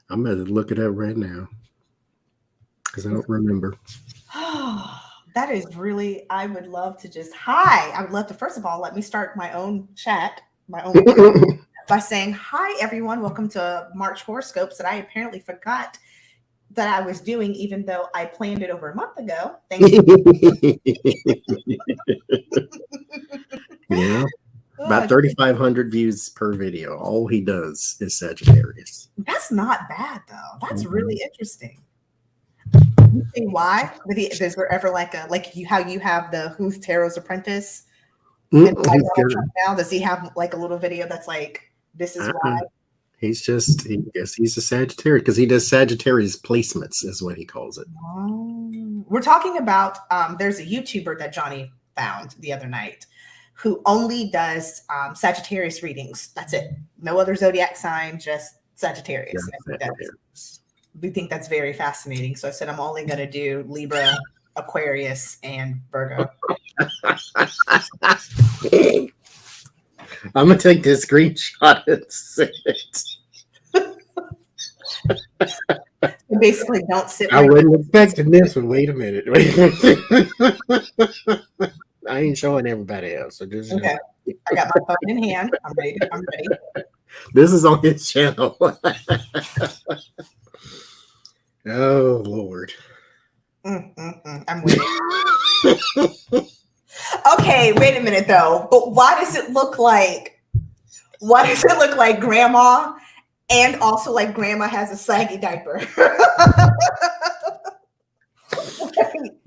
I'm going to look it up right now because I don't remember. That is really, I would love to just, hi. I would love to, first of all, let me start my own chat, my own by saying, hi, everyone. Welcome to March horoscopes that I apparently forgot that I was doing, even though I planned it over a month ago. Thank you. Yeah. About Ugh, 3,500 views per video. All he does is Sagittarius. that's not bad, though. That's Mhm. really interesting. You see why? Is there ever like a, like you, how you have the Who's Tarot's Apprentice? And like He's Donald Trump good. now, does he have like a little video that's like, this is why? Uh-uh. He's just, he guess he's a Sagittarius because he does Sagittarius placements, is what he calls it. We're talking about there's a YouTuber that Johnny found the other night who only does Sagittarius readings. That's it. No other zodiac sign, just Yeah, Sagittarius. Sagittarius. We think that's very fascinating. So I said I'm only going to do Libra, Aquarius, and Virgo. I'm gonna take this screenshot and send it. So basically, don't sit I where wasn't expecting this one. Wait a minute. I ain't showing everybody else. So just okay. I got my phone in hand. I'm ready. I'm ready. this is on his channel. Oh Lord. I'm waiting. Okay, wait a minute though. But why does it look like? Why does it look like grandma? And also, like grandma has a saggy diaper.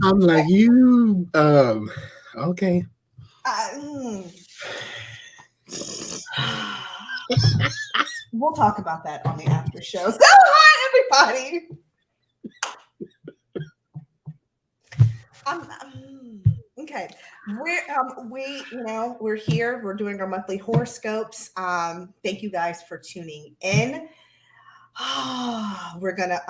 I'm like you. Okay. Uh, we'll talk about that on the after show. So, hi everybody. Okay, we're here. We're doing our monthly horoscopes. Thank you guys for tuning in. We're gonna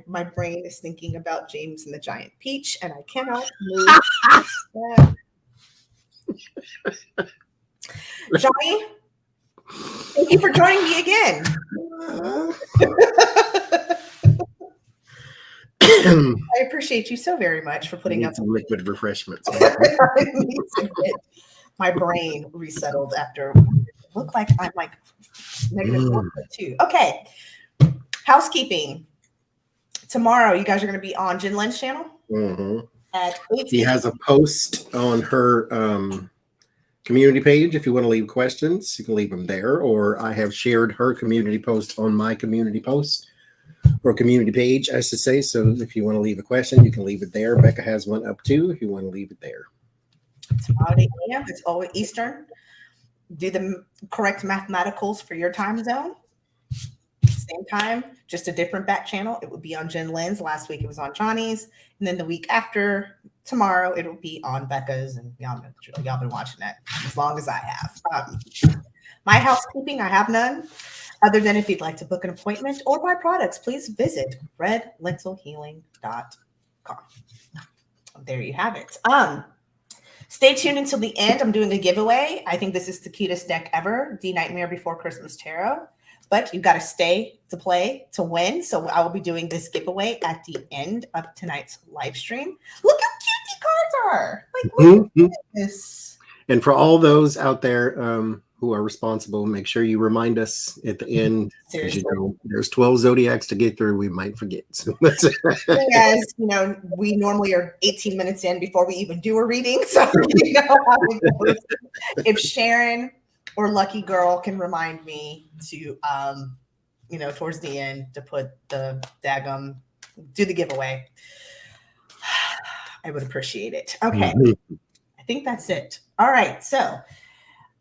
my brain is thinking about James and the Giant Peach, and I cannot move that. Johnny, thank you for joining me again. I appreciate you so very much for putting Need up some liquid refreshments. I need to get my brain resettled after look like I'm like negative Mm. 1.2. Okay. Housekeeping. Tomorrow you guys are gonna be on Jen Lynn's channel Mhm. at 8 He has a post on her community page. If you want to leave questions, you can leave them there. Or I have shared her community post on my community post or community page, I should say. So if you want to leave a question, you can leave it there. Becca has one up too if you want to leave it there. tomorrow at 8 a.m. It's always Eastern. Do the correct mathematicals for your time zone. Same time, just a different back channel. It would be on Jen Lynn's. Last week it was on Johnny's. And then the week after, tomorrow, it'll be on Becca's. And y'all been watching that as long as I have. My housekeeping, I have none. Other than if you'd like to book an appointment or buy products, please visit redlentilhealing.com. There you have it. Stay tuned until the end. I'm doing a giveaway. I think this is the cutest deck ever, The Nightmare Before Christmas Tarot. But you've got to stay to play to win. So I will be doing this giveaway at the end of tonight's live stream. Look how cute the cards are. Like, look at this. And for all those out there who are responsible, make sure you remind us at the end, because Seriously. there's 12 zodiacs to get through. We might forget. So As we normally are 18 minutes in before we even do a reading. So you know how it goes. If Sharon or Lucky Girl can remind me to towards the end to put the daggum, do the giveaway, I would appreciate it. Okay. I think that's it. All right. So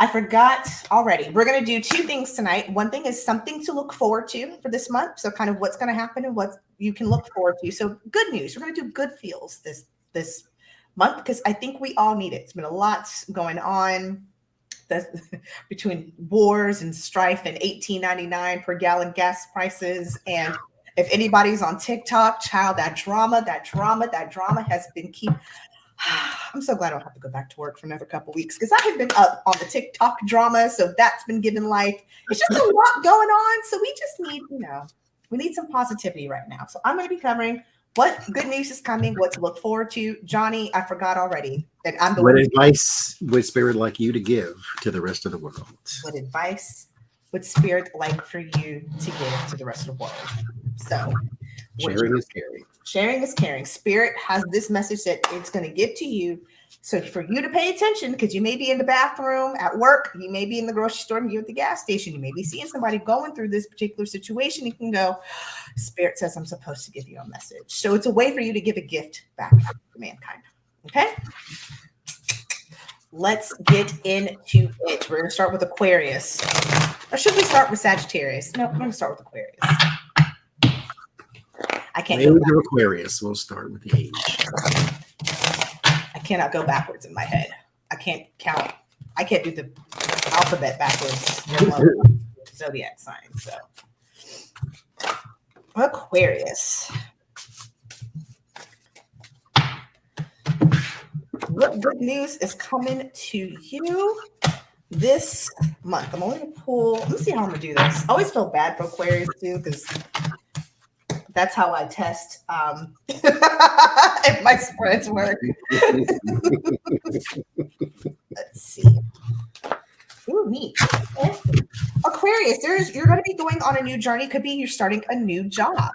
I forgot already. We're going to do two things tonight. One thing is something to look forward to for this month. So kind of what's going to happen and what you can look forward to. So good news. We're going to do good feels this month because I think we all need it. It's been a lot going on between wars and strife and $18.99 per gallon gas prices. And if anybody's on TikTok, child, that drama has been I'm so glad I don't have to go back to work for another couple weeks because I have been up on the TikTok drama. So that's been given life. It's just a lot going on. So we just need, We need some positivity right now. So I'm going to be covering what good news is coming, what to look forward to. Johnny, I forgot already. And I'm the What one. advice would Spirit like you to give to the rest of the world? What advice would Spirit like for you to give to the rest of the world? So Sharing is caring. Sharing is caring. Spirit has this message that it's going to give to you. So for you to pay attention, because you may be in the bathroom at work, you may be in the grocery store, maybe at the gas station, you may be seeing somebody going through this particular situation. You can go, Spirit says I'm supposed to give you a message. So it's a way for you to give a gift back to mankind. Okay? Let's get into it. We're going to start with Aquarius. Or should we start with Sagittarius? No, we're going to start with Aquarius. I can't Age go of back. Aquarius. We'll start with the age. I cannot go backwards in my head. I can't count. I can't do the alphabet backwards. Zodiac sign. So Aquarius. What good news is coming to you this month? I'm only gonna pull. Let me see how I'm gonna do this. I always feel bad for Aquarius too, because that's how I test if my spreads work. Let's see. Ooh, neat. Okay. Aquarius, you're going to be going on a new journey. Could be you're starting a new job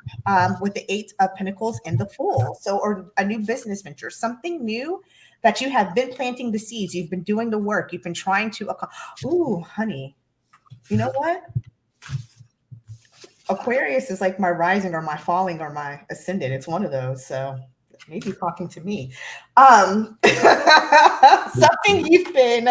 with the 8 of Pentacles and the Fool. So, or a new business venture, something new that you have been planting the seeds. You've been doing the work. You've been trying to. Ooh, honey. You know what? Aquarius is like my rising or my falling or my ascendant. It's one of those. So maybe talking to me. Something you've been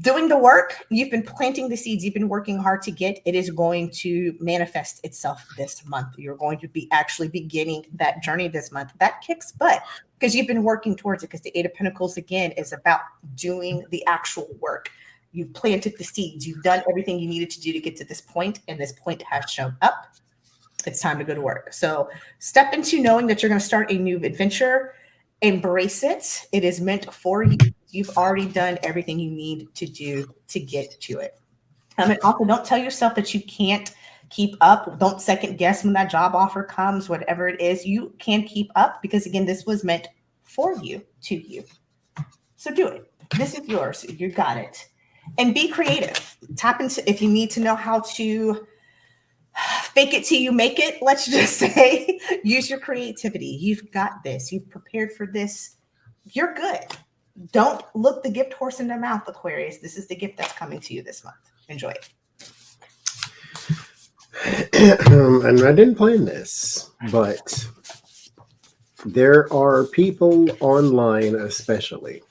doing the work, you've been planting the seeds, you've been working hard to get, it is going to manifest itself this month. You're going to be actually beginning that journey this month. That kicks butt because you've been working towards it, because the 8 of Pentacles, again, is about doing the actual work. You've planted the seeds. You've done everything you needed to do to get to this point, and this point has shown up. It's time to go to work. So step into knowing that you're going to start a new adventure. Embrace it. It is meant for you. You've already done everything you need to do to get to it. And also, don't tell yourself that you can't keep up. Don't second guess when that job offer comes, whatever it is. You can keep up because, again, this was meant for you, to you. So do it. This is yours. You got it. And be creative. Tap into, if you need to know how to fake it till you make it, let's just say, use your creativity. You've got this. You've prepared for this. You're good. Don't look the gift horse in the mouth, Aquarius. This is the gift that's coming to you this month. Enjoy it. And I didn't plan this, but there are people online, especially.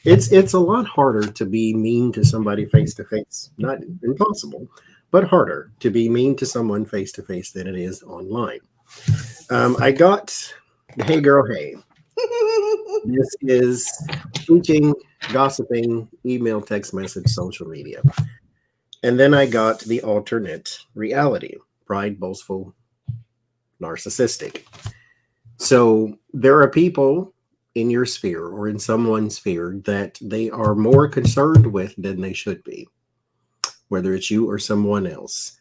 It's a lot harder to be mean to somebody face to face. Not impossible, but harder to be mean to someone face to face than it is online. I got Hey Girl Hey. This is teaching, gossiping, email, text message, social media. And then I got the alternate reality: pride, boastful, narcissistic. So there are people in your sphere or in someone's sphere that they are more concerned with than they should be, whether it's you or someone else.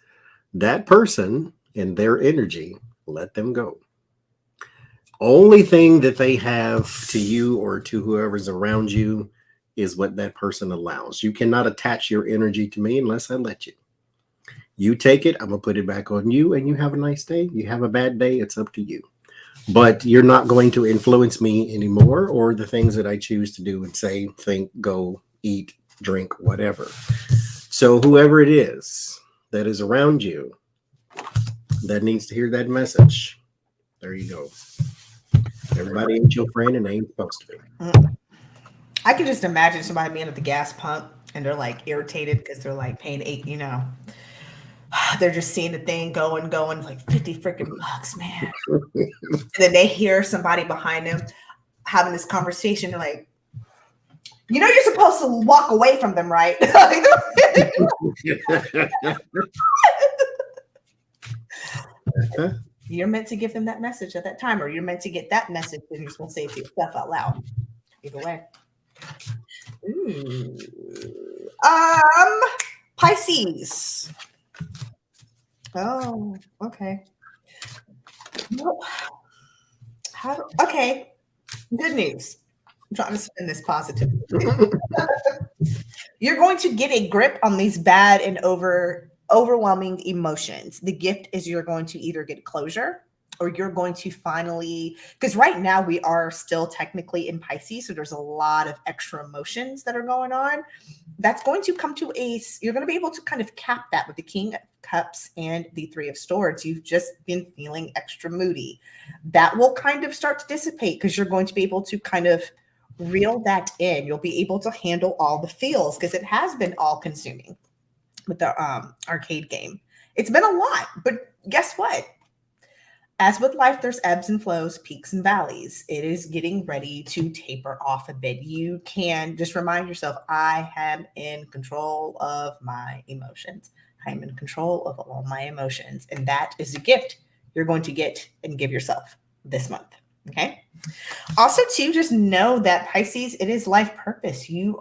That person and their energy, let them go. Only thing that they have to you or to whoever's around you is what that person allows. You cannot attach your energy to me unless I let you. You take it, I'm going to put it back on you, and you have a nice day. You have a bad day, it's up to you. But you're not going to influence me anymore, or the things that I choose to do and say, think, go, eat, drink, whatever. So whoever it is that is around you that needs to hear that message, there you go. Everybody ain't your friend and ain't supposed to be. I can just imagine somebody being at the gas pump and they're like irritated because they're like paying $8, they're just seeing the thing going like 50 freaking bucks, man. And then they hear somebody behind them having this conversation. They're like, you're supposed to walk away from them, right? You're meant to give them that message at that time, or you're meant to get that message and you're supposed to say it to yourself out loud. Either way. Ooh. Pisces. Oh, okay. Okay, good news. I'm trying to spin this positively. You're going to get a grip on these bad and overwhelming emotions. The gift is you're going to either get closure or you're going to finally, because right now we are still technically in Pisces, so there's a lot of extra emotions that are going on. That's going to come to you're going to be able to kind of cap that with the King of Cups and the Three of Swords. You've just been feeling extra moody. That will kind of start to dissipate because you're going to be able to kind of reel that in. You'll be able to handle all the feels because it has been all consuming with the arcade game. It's been a lot, but guess what? As with life, there's ebbs and flows, peaks and valleys. It is getting ready to taper off a bit. You can just remind yourself, I am in control of my emotions. I am in control of all my emotions. And that is a gift you're going to get and give yourself this month. Okay. Also, too, just know that Pisces, it is life purpose. You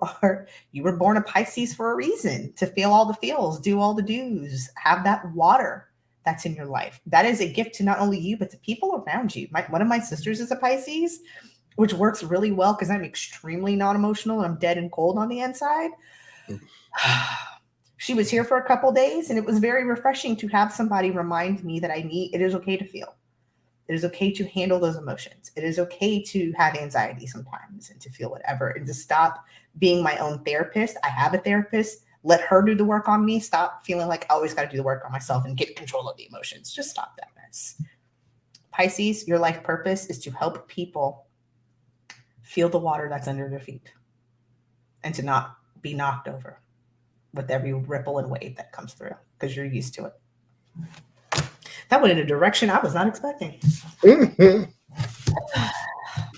were born a Pisces for a reason, to feel all the feels, do all the do's, have that water that's in your life. That is a gift to not only you, but to people around you. One of my sisters is a Pisces, which works really well because I'm extremely non-emotional and I'm dead and cold on the inside. She was here for a couple days and it was very refreshing to have somebody remind me that it is okay to feel. It is okay to handle those emotions. It is okay to have anxiety sometimes and to feel whatever and to stop being my own therapist. I have a therapist. Let her do the work on me. Stop feeling like I always got to do the work on myself and get control of the emotions. Just stop that mess. Pisces, your life purpose is to help people feel the water that's under their feet and to not be knocked over with every ripple and wave that comes through because you're used to it. That went in a direction I was not expecting.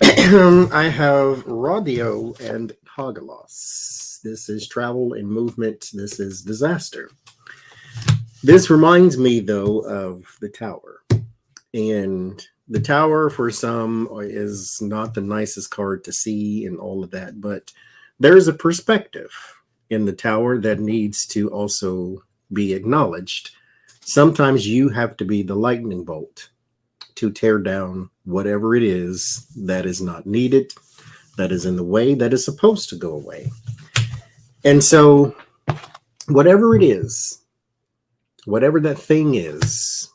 I have rodeo and hagalos. This is travel and movement. This is disaster. This reminds me, though, of the Tower. And the Tower, for some, is not the nicest card to see and all of that. But there's a perspective in the Tower that needs to also be acknowledged. Sometimes you have to be the lightning bolt to tear down whatever it is that is not needed, that is in the way, that is supposed to go away. And so whatever it is, whatever that thing is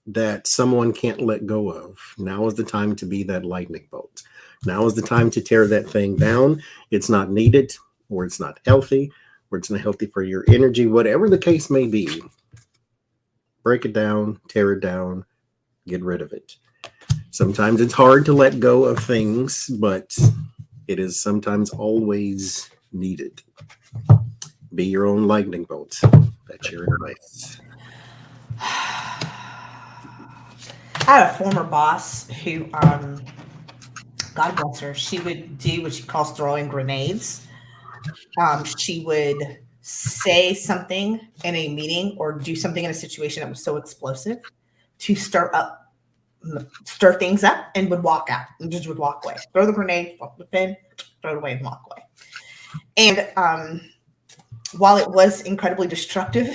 that someone can't let go of, now is the time to be that lightning bolt. Now is the time to tear that thing down. It's not needed, or it's not healthy, or it's not healthy for your energy, whatever the case may be. Break it down, tear it down, get rid of it. Sometimes it's hard to let go of things, but it is sometimes always needed. Be your own lightning bolt. That's your advice. I had a former boss who, God bless her, she would do what she calls throwing grenades. She would say something in a meeting or do something in a situation that was so explosive to stir things up, and would walk out and just would walk away. Throw the grenade, flip the pin, throw it away and walk away. And while it was incredibly destructive,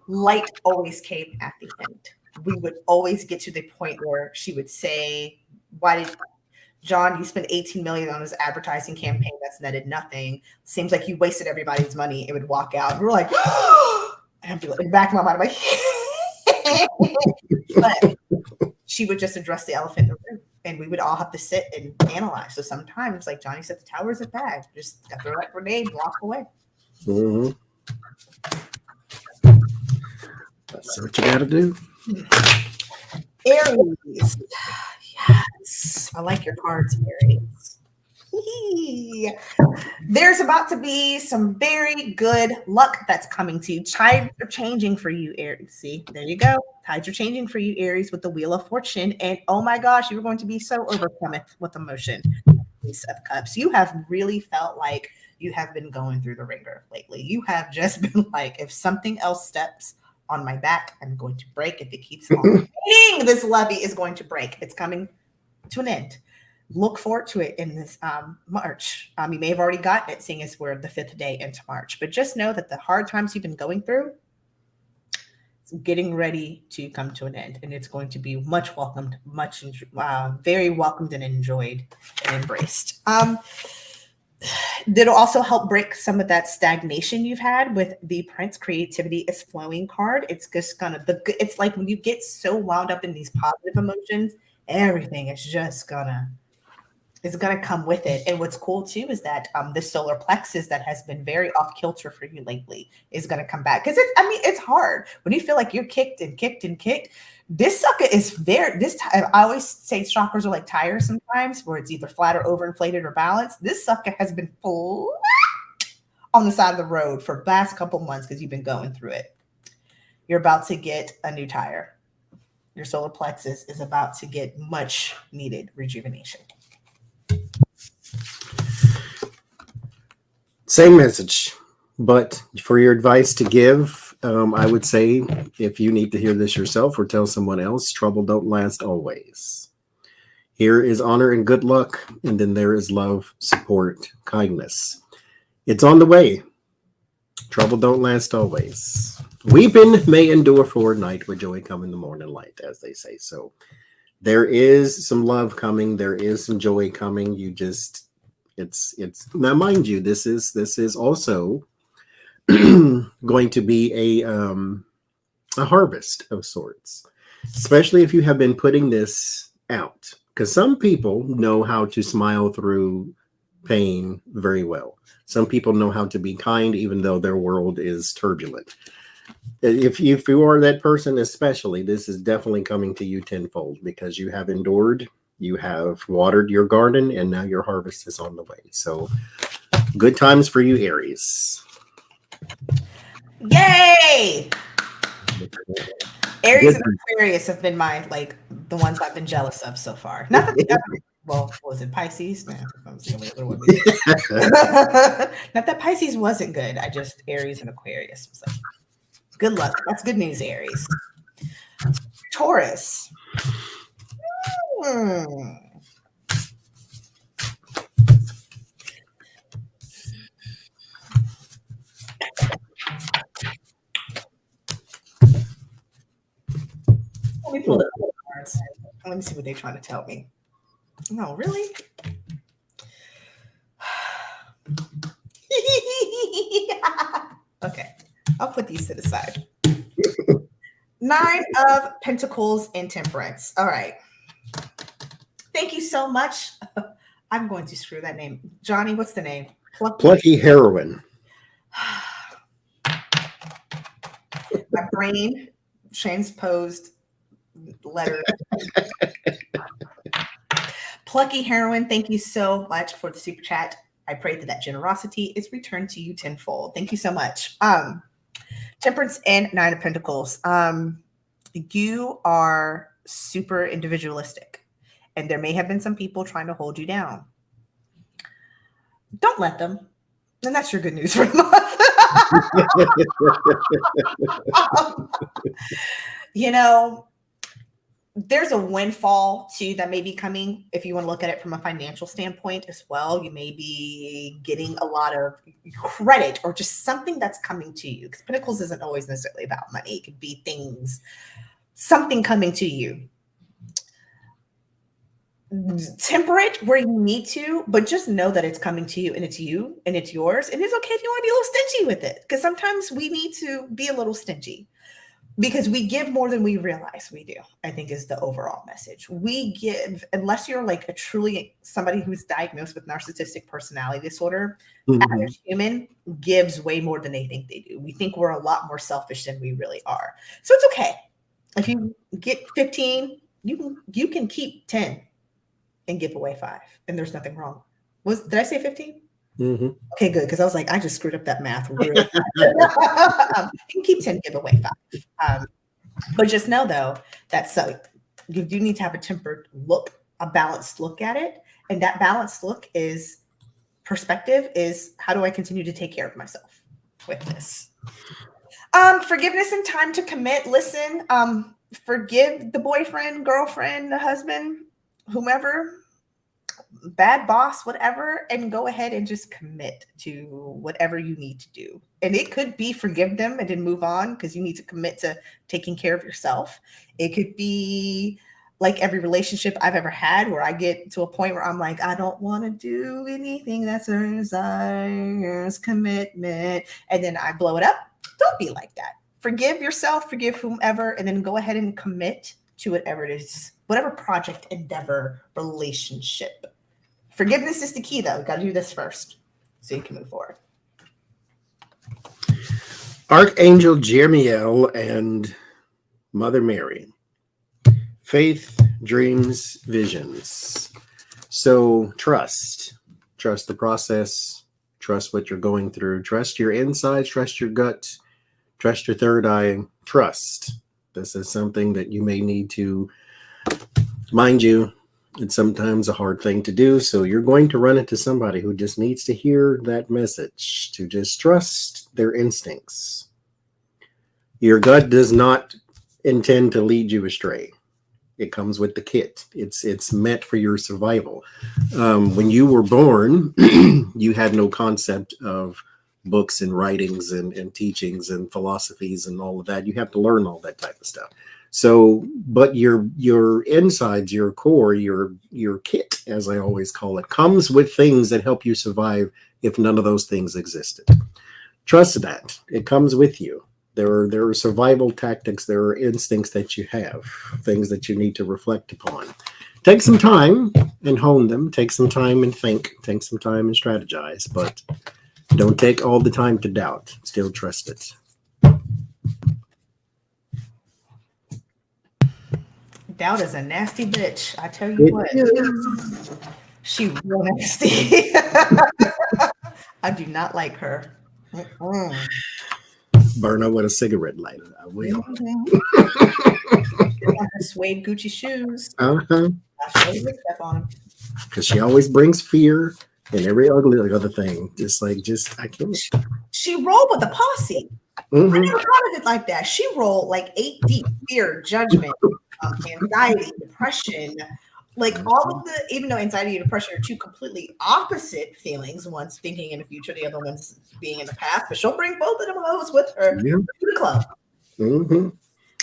light always came at the end. We would always get to the point where she would say, why did John, you spent $18 million on his advertising campaign that's netted nothing. Seems like you wasted everybody's money. It would walk out. And we're like, and I'd be like, in the back of my mind, I'm like, but she would just address the elephant in the room, and we would all have to sit and analyze. So sometimes, like Johnny said, the tower isn't bad. Just got to throw that grenade and walk away. Mm-hmm. That's what you got to do. Aries. Yes. I like your cards, Aries. There's about to be some very good luck that's coming to you. Tides are changing for you, Aries. See, there you go. Tides are changing for you, Aries, with the Wheel of Fortune. And oh my gosh, you're going to be so overcome with emotion. Ace of Cups. You have really felt like you have been going through the ringer lately. You have just been like, if something else steps on my back, I'm going to break. If it keeps on this levee is going to break. It's coming to an end. Look forward to it in this March. You may have already gotten it, seeing as we're the 5th day into March. But just know that the hard times you've been going through, getting ready to come to an end, and it's going to be much welcomed, very welcomed and enjoyed and embraced. That'll also help break some of that stagnation you've had with the Prince Creativity is Flowing card. It's just it's like when you get so wound up in these positive emotions, everything is just it's gonna come with it. And what's cool too is that the solar plexus that has been very off kilter for you lately is gonna come back, because it's hard when you feel like you're kicked and kicked and kicked. This sucker is I always say chakras are like tires sometimes, where it's either flat or overinflated or balanced. This sucker has been flat on the side of the road for the last couple months because you've been going through it. You're about to get a new tire. Your solar plexus is about to get much needed rejuvenation. Same message, but for your advice to give, I would say if you need to hear this yourself or tell someone else, trouble don't last always. Here is honor and good luck, and then there is love, support, kindness. It's on the way. Trouble don't last always. Weeping may endure for a night, but joy come in the morning light, as they say. So there is some love coming. There is some joy coming. You just, it's now, mind you, this is also going to be a harvest of sorts, especially if you have been putting this out, because some people know how to smile through pain very well. Some people know how to be kind even though their world is turbulent. If you are that person, especially, this is definitely coming to you tenfold, because you have endured, you have watered your garden, and now your harvest is on the way. So good times for you, Aries. Yay! Aries and Aquarius have been the ones I've been jealous of so far. Not that the other, well, was it Pisces? No, that was the only other one. Not that Pisces wasn't good. Aries and Aquarius was like, good luck. That's good news, Aries. Taurus. Let me pull the cards. Let me see what they're trying to tell me. No, really? Okay, I'll put these to the side. 9 of Pentacles and Temperance. All right. Thank you so much. I'm going to screw that name. Johnny, what's the name? Plucky Heroine. My brain transposed letter. Plucky Heroine, thank you so much for the super chat. I pray that generosity is returned to you tenfold. Thank you so much. Temperance and 9 of Pentacles. You are super individualistic, and there may have been some people trying to hold you down. Don't let them. And that's your good news for the month. There's a windfall too that may be coming. If you want to look at it from a financial standpoint as well, you may be getting a lot of credit or just something that's coming to you, because Pentacles isn't always necessarily about money. It could be something coming to you. Temperate where you need to, but just know that it's coming to you, and it's you and it's yours. And it's okay if you want to be a little stingy with it, because sometimes we need to be a little stingy, because we give more than we realize we do, I think, is the overall message. We give, unless you're like a truly somebody who's diagnosed with narcissistic personality disorder, average human gives way more than they think they do. We think we're a lot more selfish than we really are. So it's okay. If you get 15, you can keep 10 and give away 5, and there's nothing wrong. Did I say 15? Okay, good, because I was like, I just screwed up that math really you can keep 10, give away 5. But just know, though, that you do need to have a tempered look, a balanced look at it. And that balanced look is perspective is, how do I continue to take care of myself with this? Forgiveness and time to commit. Listen, forgive the boyfriend, girlfriend, the husband, whomever. bad boss, whatever, and go ahead and just commit to whatever you need to do. And it could be forgive them and then move on because you need to commit to taking care of yourself. It could be like every relationship I've ever had where I get to a point where I'm like, I don't want to do anything that requires commitment. And then I blow it up. Don't be like that. Forgive yourself, forgive whomever, and then go ahead and commit to whatever it is, whatever project, endeavor, relationship. Forgiveness is the key, though. Got to do this first so you can move forward. Archangel Jeremiel and Mother Mary. Faith, dreams, visions. So trust the process, trust what you're going through, trust your insides, trust your gut, trust your third eye, trust. This is something that you may need to, mind you, it's sometimes a hard thing to do. So you're going to run into somebody who just needs to hear that message, to just trust their instincts. Your gut does not intend to lead you astray. It comes with the kit. It's meant for your survival. When you were born, you had no concept of books and writings and teachings and philosophies and all of that. You have to learn all that type of stuff. So, but your insides, your core, your kit, as I always call it, comes with things that help you survive if none of those things existed. Trust that. It comes with you. There are survival tactics, there are instincts that you have, things that you need to reflect upon. Take some time and hone them. Take some time and think. Take some time and strategize. But don't take all the time to doubt. Still trust it. Doubt is a nasty bitch. I tell you what. She real nasty. I do not like her. Burn her with a cigarette lighter. I will. Suede Gucci shoes. Uh-huh. I show you step on them. Because she always brings fear and every ugly other thing. I can't. She rolled with the posse. Mm-hmm. I never thought of it like that. She rolled like 8 deep: fear, judgment, anxiety, depression. Like all of the, even though anxiety and depression are two completely opposite feelings, one's thinking in the future, the other one's being in the past, but she'll bring both of them hoes with her to the club. Mm-hmm.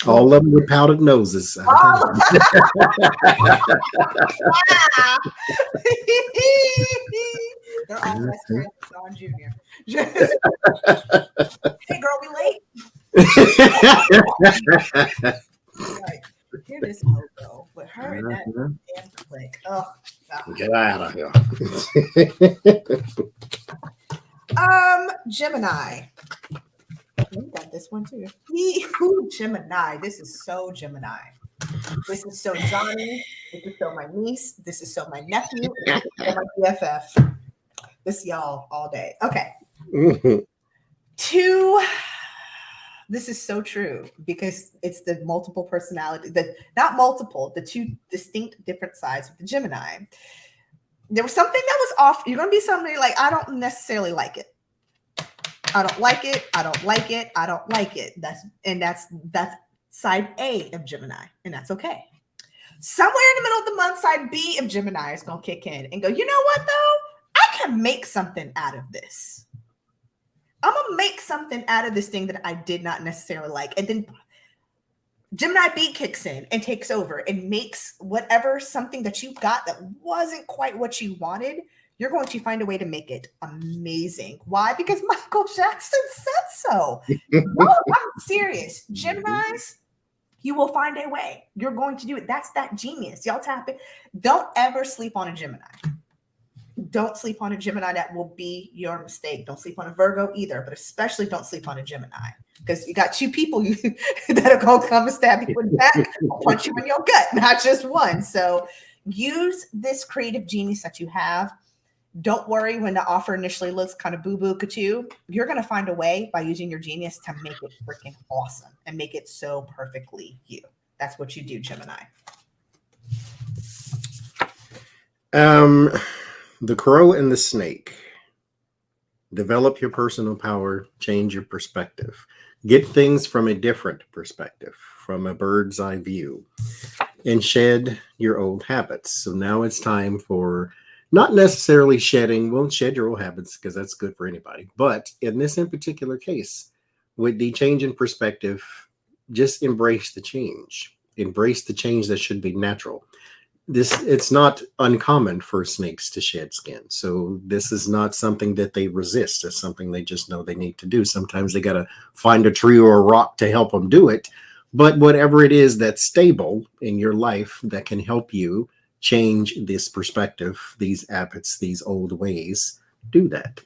All of them with powdered noses. They're all best friends with Don Jr. Hey girl, we late. Right. Here this hobo with her and that damn click. Oh, God. Get out of here. Gemini. We got this one too. Gemini. This is so Gemini. This is so Johnny. This is so my niece. This is so my nephew. This is so my BFF. This y'all all day. Okay. Mm-hmm. This is so true because it's the multiple personality, the two distinct different sides of the Gemini. There was something that was off. You're going to be somebody like, I don't necessarily like it. I don't like it. I don't like it. I don't like it. That's side A of Gemini, and that's okay. Somewhere in the middle of the month, side B of Gemini is going to kick in and go, you know what though? I can make something out of this. I'm going to make something out of this thing that I did not necessarily like. And then Gemini B kicks in and takes over and makes whatever something that you got that wasn't quite what you wanted, you're going to find a way to make it amazing. Why? Because Michael Jackson said so. No, I'm serious. Geminis, you will find a way. You're going to do it. That's that genius. Y'all tap it. Don't ever sleep on a Gemini. Don't sleep on a Gemini. That will be your mistake. Don't sleep on a Virgo either, but especially don't sleep on a Gemini because you got two people that are going to come and stab you in the back or punch you in your gut, not just one. So use this creative genius that you have. Don't worry when the offer initially looks kind of boo-boo ka-choo. You're going to find a way by using your genius to make it freaking awesome and make it so perfectly you. That's what you do, Gemini. The crow and the snake. Develop your personal power, change your perspective. Get things from a different perspective, from a bird's eye view, and shed your old habits. So now it's time for Not necessarily shedding, won't shed your old habits because that's good for anybody. But in this in particular case, with the change in perspective, just embrace the change. Embrace the change that should be natural. It's not uncommon for snakes to shed skin. So this is not something that they resist. It's something they just know they need to do. Sometimes they got to find a tree or a rock to help them do it. But whatever it is that's stable in your life that can help you change this perspective, these habits, these old ways, do that.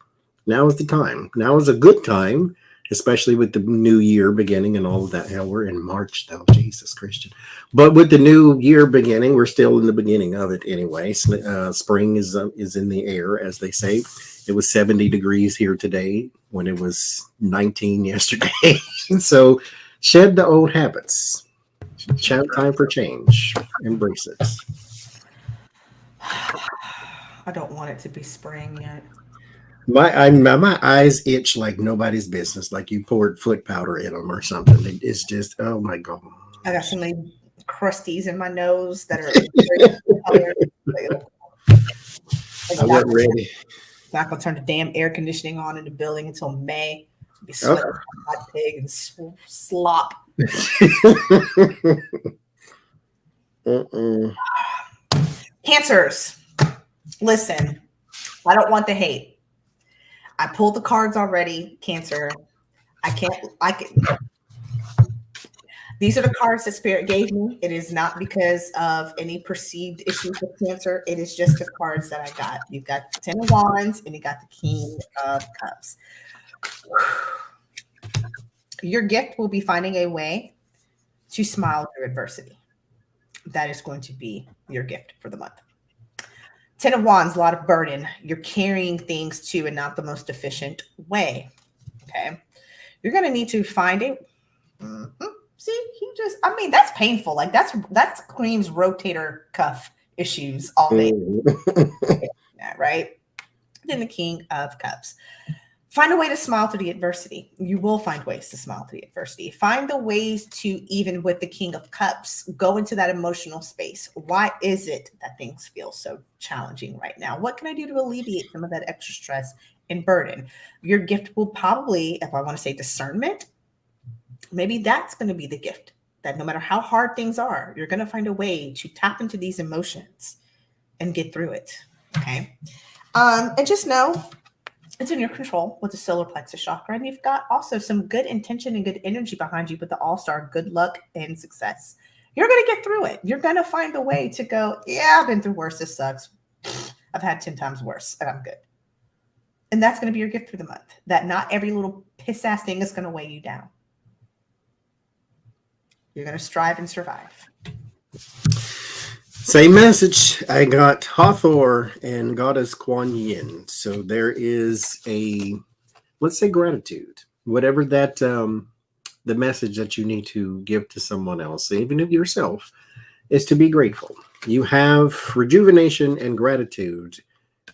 Now is the time. Now is a good time, especially with the new year beginning and all of that. Hell, we're in March though, Jesus Christian. But with the new year beginning, we're still in the beginning of it anyway. Spring is in the air, as they say. It was 70 degrees here today when it was 19 yesterday. So shed the old habits. Time for change. Embrace it. I don't want it to be spring yet. My eyes itch like nobody's business, like you poured foot powder in them or something. It's just, oh my God. I got so many crusties in my nose that are I wasn't ready. Not gonna turn the damn air conditioning on in the building until May. Be sweating like a hot pig and slop. Cancers, listen, I don't want the hate. I pulled the cards already, Cancer. I can't. These are the cards that Spirit gave me. It is not because of any perceived issues with Cancer. It is just the cards that I got. You've got the 10 of Wands and you got the King of Cups. Your gift will be finding a way to smile through adversity. That is going to be your gift for the month. 10 of Wands, a lot of burden. You're carrying things to and not the most efficient way. Okay. You're going to need to find a... See, that's painful. Like that's Queen's rotator cuff issues all day. Yeah, right? Then the King of Cups. Find a way to smile through the adversity. You will find ways to smile through the adversity. Find the ways to, even with the King of Cups, go into that emotional space. Why is it that things feel so challenging right now? What can I do to alleviate some of that extra stress and burden? Your gift will probably, if I want to say discernment, maybe that's going to be the gift, that no matter how hard things are, you're going to find a way to tap into these emotions and get through it. Okay. And just know it's in your control with the solar plexus chakra. And you've got also some good intention and good energy behind you with the all-star, good luck and success. You're going to get through it. You're going to find a way to go, yeah, I've been through worse. This sucks. I've had 10 times worse and I'm good. And that's going to be your gift for the month, that not every little piss ass thing is going to weigh you down. You're going to strive and survive. Same message. I got Hathor and Goddess Kuan Yin. So there is let's say gratitude. Whatever that, the message that you need to give to someone else, even of yourself, is to be grateful. You have rejuvenation and gratitude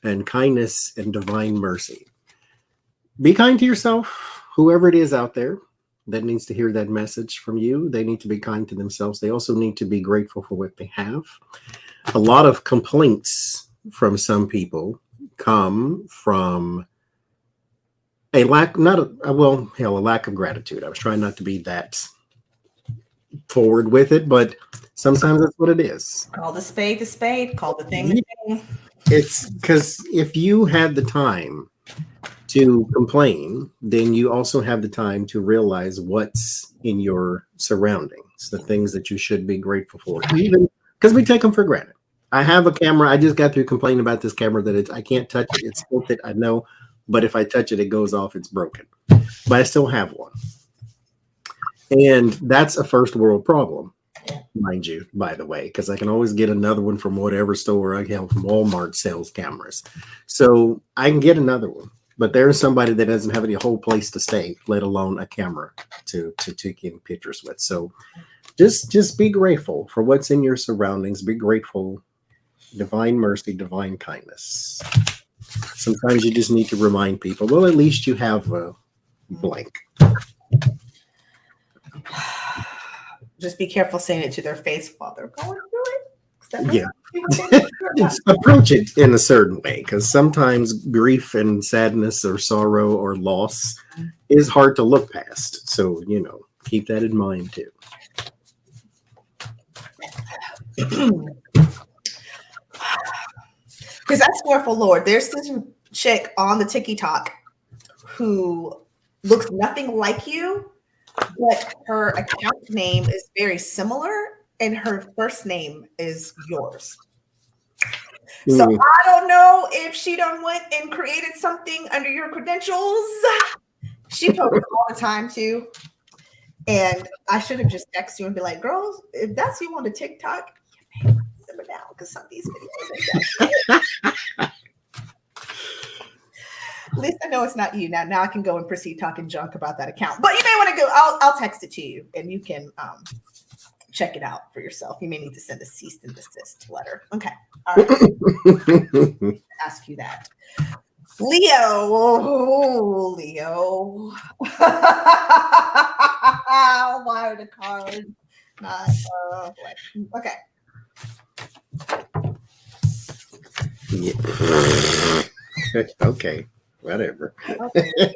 and kindness and divine mercy. Be kind to yourself, whoever it is out there that needs to hear that message from you. They need to be kind to themselves. They also need to be grateful for what they have. A lot of complaints from some people come from a lack, a lack of gratitude. I was trying not to be that forward with it, but sometimes that's what it is. Call the spade, call the thing the thing. It's because if you had the time to complain, then you also have the time to realize what's in your surroundings, the things that you should be grateful for, even because we take them for granted. I have a camera. I just got through complaining about this camera that I can't touch it. It's tilted, I know, but if I touch it, it goes off. It's broken, but I still have one. And that's a first world problem, mind you, by the way, because I can always get another one from whatever store I can. From Walmart sells cameras. So I can get another one. But there's somebody that doesn't have any whole place to stay, let alone a camera to take in pictures with. So just be grateful for what's in your surroundings. Be grateful. Divine mercy, divine kindness. Sometimes you just need to remind people, well, at least you have a blank. Just be careful saying it to their face while they're going through it. Yeah. It's approach it in a certain way, because sometimes grief and sadness or sorrow or loss is hard to look past. So, keep that in mind too. Because that's Scorpio Lord. There's this chick on the TikTok who looks nothing like you, but her account name is very similar, and her first name is yours. So I don't know if she done went and created something under your credentials. She posts all the time too. And I should have just texted you and be like, girls, if that's you on the TikTok, simmer down, because some of these videos are at least I know it's not you. Now I can go and proceed talking junk about that account. But you may want to go, I'll text it to you and you can check it out for yourself. You may need to send a cease and desist letter. Okay. All right. Ask you that. Leo. Oh, Leo. Why are the cards not okay. Yeah. Okay. Whatever. Okay.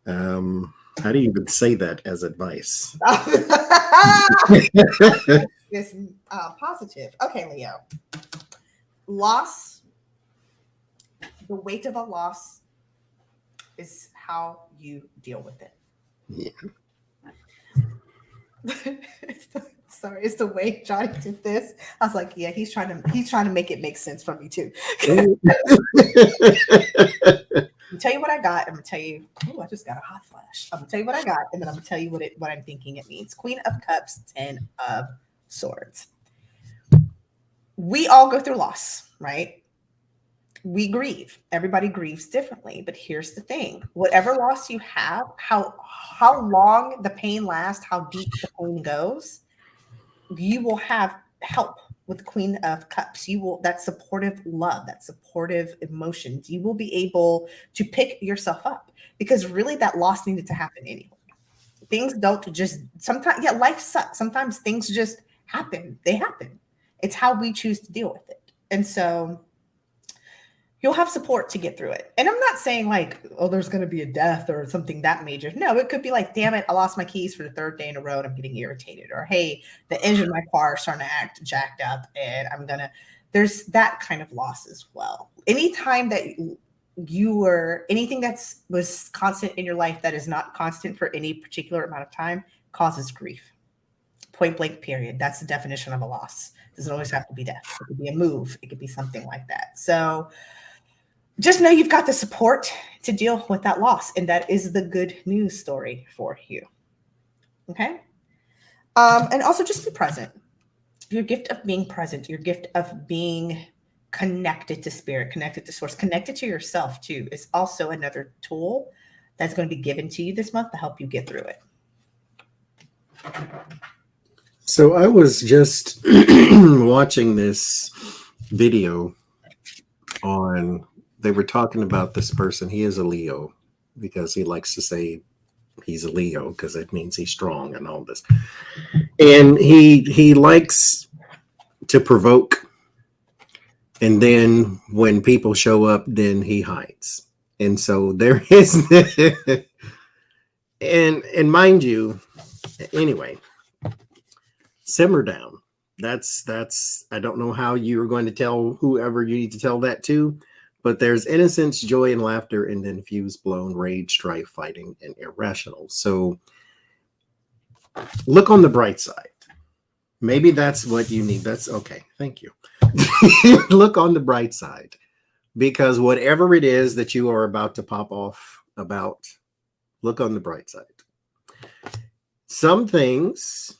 How do you even say that as advice? It's positive. Okay, Leo. Loss. The weight of a loss is how you deal with it. Yeah. Sorry, it's the way Johnny did this. I was like, yeah, he's trying to make it make sense for me too. I'll tell you what I got. I'm gonna tell you. Oh, I just got a hot flash. I'm gonna tell you what I got, and then I'm gonna tell you what I'm thinking it means. Queen of Cups, 10 of Swords. We all go through loss, right? We grieve. Everybody grieves differently. But here's the thing: whatever loss you have, how long the pain lasts, how deep the pain goes, you will have help with the Queen of Cups. You will, that supportive love, that supportive emotions, you will be able to pick yourself up, because really that loss needed to happen anyway. Things don't just, sometimes, yeah, life sucks. Sometimes things just happen. They happen. It's how we choose to deal with it. And so you'll have support to get through it. And I'm not saying like, oh, there's going to be a death or something that major. No, it could be like, damn it, I lost my keys for the third day in a row and I'm getting irritated. Or, hey, the engine of my car is starting to act jacked up and there's that kind of loss as well. Anytime that anything was constant in your life that is not constant for any particular amount of time causes grief. Point blank, period. That's the definition of a loss. It doesn't always have to be death. It could be a move. It could be something like that. So just know you've got the support to deal with that loss. And that is the good news story for you. Okay. And also just be present. Your gift of being present, your gift of being connected to spirit, connected to source, connected to yourself too, is also another tool that's going to be given to you this month to help you get through it. So I was just watching this video they were talking about this person. He is a Leo because he likes to say he's a Leo because it means he's strong and all this. And he likes to provoke. And then when people show up, then he hides. And so there is, and mind you, anyway, simmer down. That's I don't know how you're going to tell whoever you need to tell that to, but there's innocence, joy, and laughter, and then fuse blown, rage, strife, fighting, and irrational. So look on the bright side. Maybe that's what you need. That's okay. Thank you. Look on the bright side, because whatever it is that you are about to pop off about, look on the bright side. Some things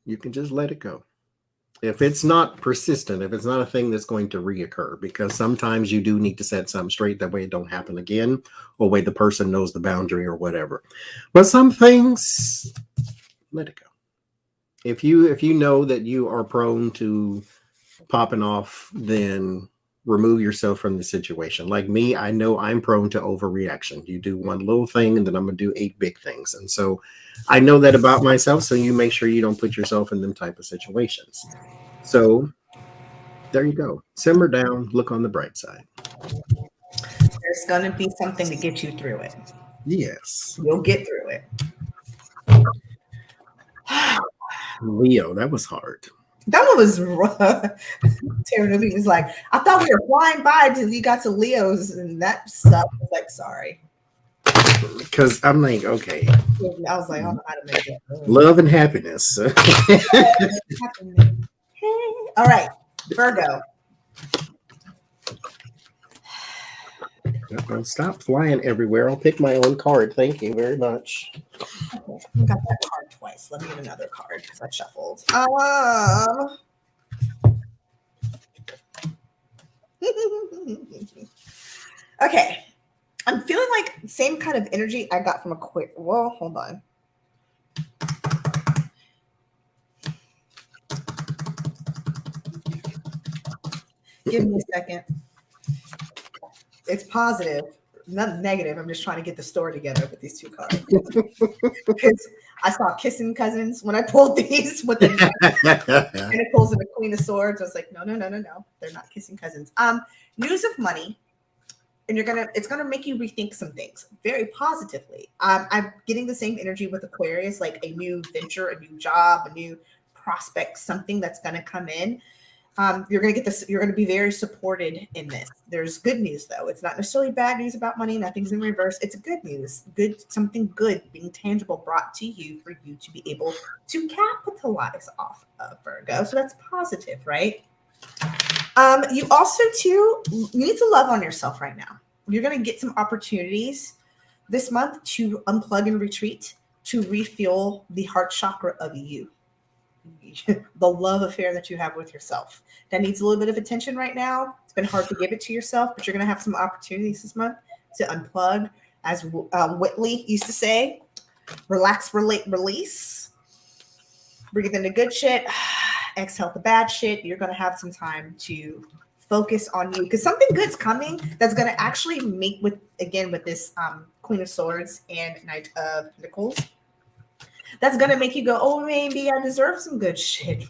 you can just let it go. If it's not persistent, if it's not a thing that's going to reoccur, because sometimes you do need to set something straight, that way it don't happen again, or way the person knows the boundary or whatever. But some things, let it go. If you know that you are prone to popping off, then remove yourself from the situation. Like me, I know I'm prone to overreaction. You do one little thing and then I'm going to do 8 big things. And so I know that about myself. So you make sure you don't put yourself in them type of situations. So there you go. Simmer down, look on the bright side. There's going to be something to get you through it. Yes. You'll get through it. Leo, that was hard. That one was rough. Terry was like, I thought we were flying by until you got to Leo's, and that sucked. I was like, sorry. Because I'm like, okay. I was like, I don't know how to make it. Love and happiness. All right, Virgo. Don't stop flying everywhere. I'll pick my own card. Thank you very much. Okay, I got that card twice. Let me get another card because I shuffled. Okay. I'm feeling like same kind of energy I got from Aquarius. Well, hold on. Give me a second. It's positive, not negative. I'm just trying to get the story together with these 2 cards. Because I saw kissing cousins when I pulled these with the Pentacles and the Queen of Swords. I was like, no. They're not kissing cousins. News of money. And it's gonna make you rethink some things very positively. I'm getting the same energy with Aquarius, like a new venture, a new job, a new prospect, something that's gonna come in. You're gonna get this. You're gonna be very supported in this. There's good news though. It's not necessarily bad news about money. Nothing's in reverse. It's good news. Something good being tangible brought to you for you to be able to capitalize off of, Virgo. So that's positive, right? You also too need to love on yourself right now. You're going to get some opportunities this month to unplug and retreat, to refuel the heart chakra of you, the love affair that you have with yourself. That needs a little bit of attention right now. It's been hard to give it to yourself, but you're going to have some opportunities this month to unplug, as Whitley used to say, relax, relate, release, breathe in the good shit, exhale the bad shit. You're going to have some time to focus on you because something good's coming that's going to actually make with this Queen of Swords and Knight of Pentacles. That's going to make you go, oh, maybe I deserve some good shit.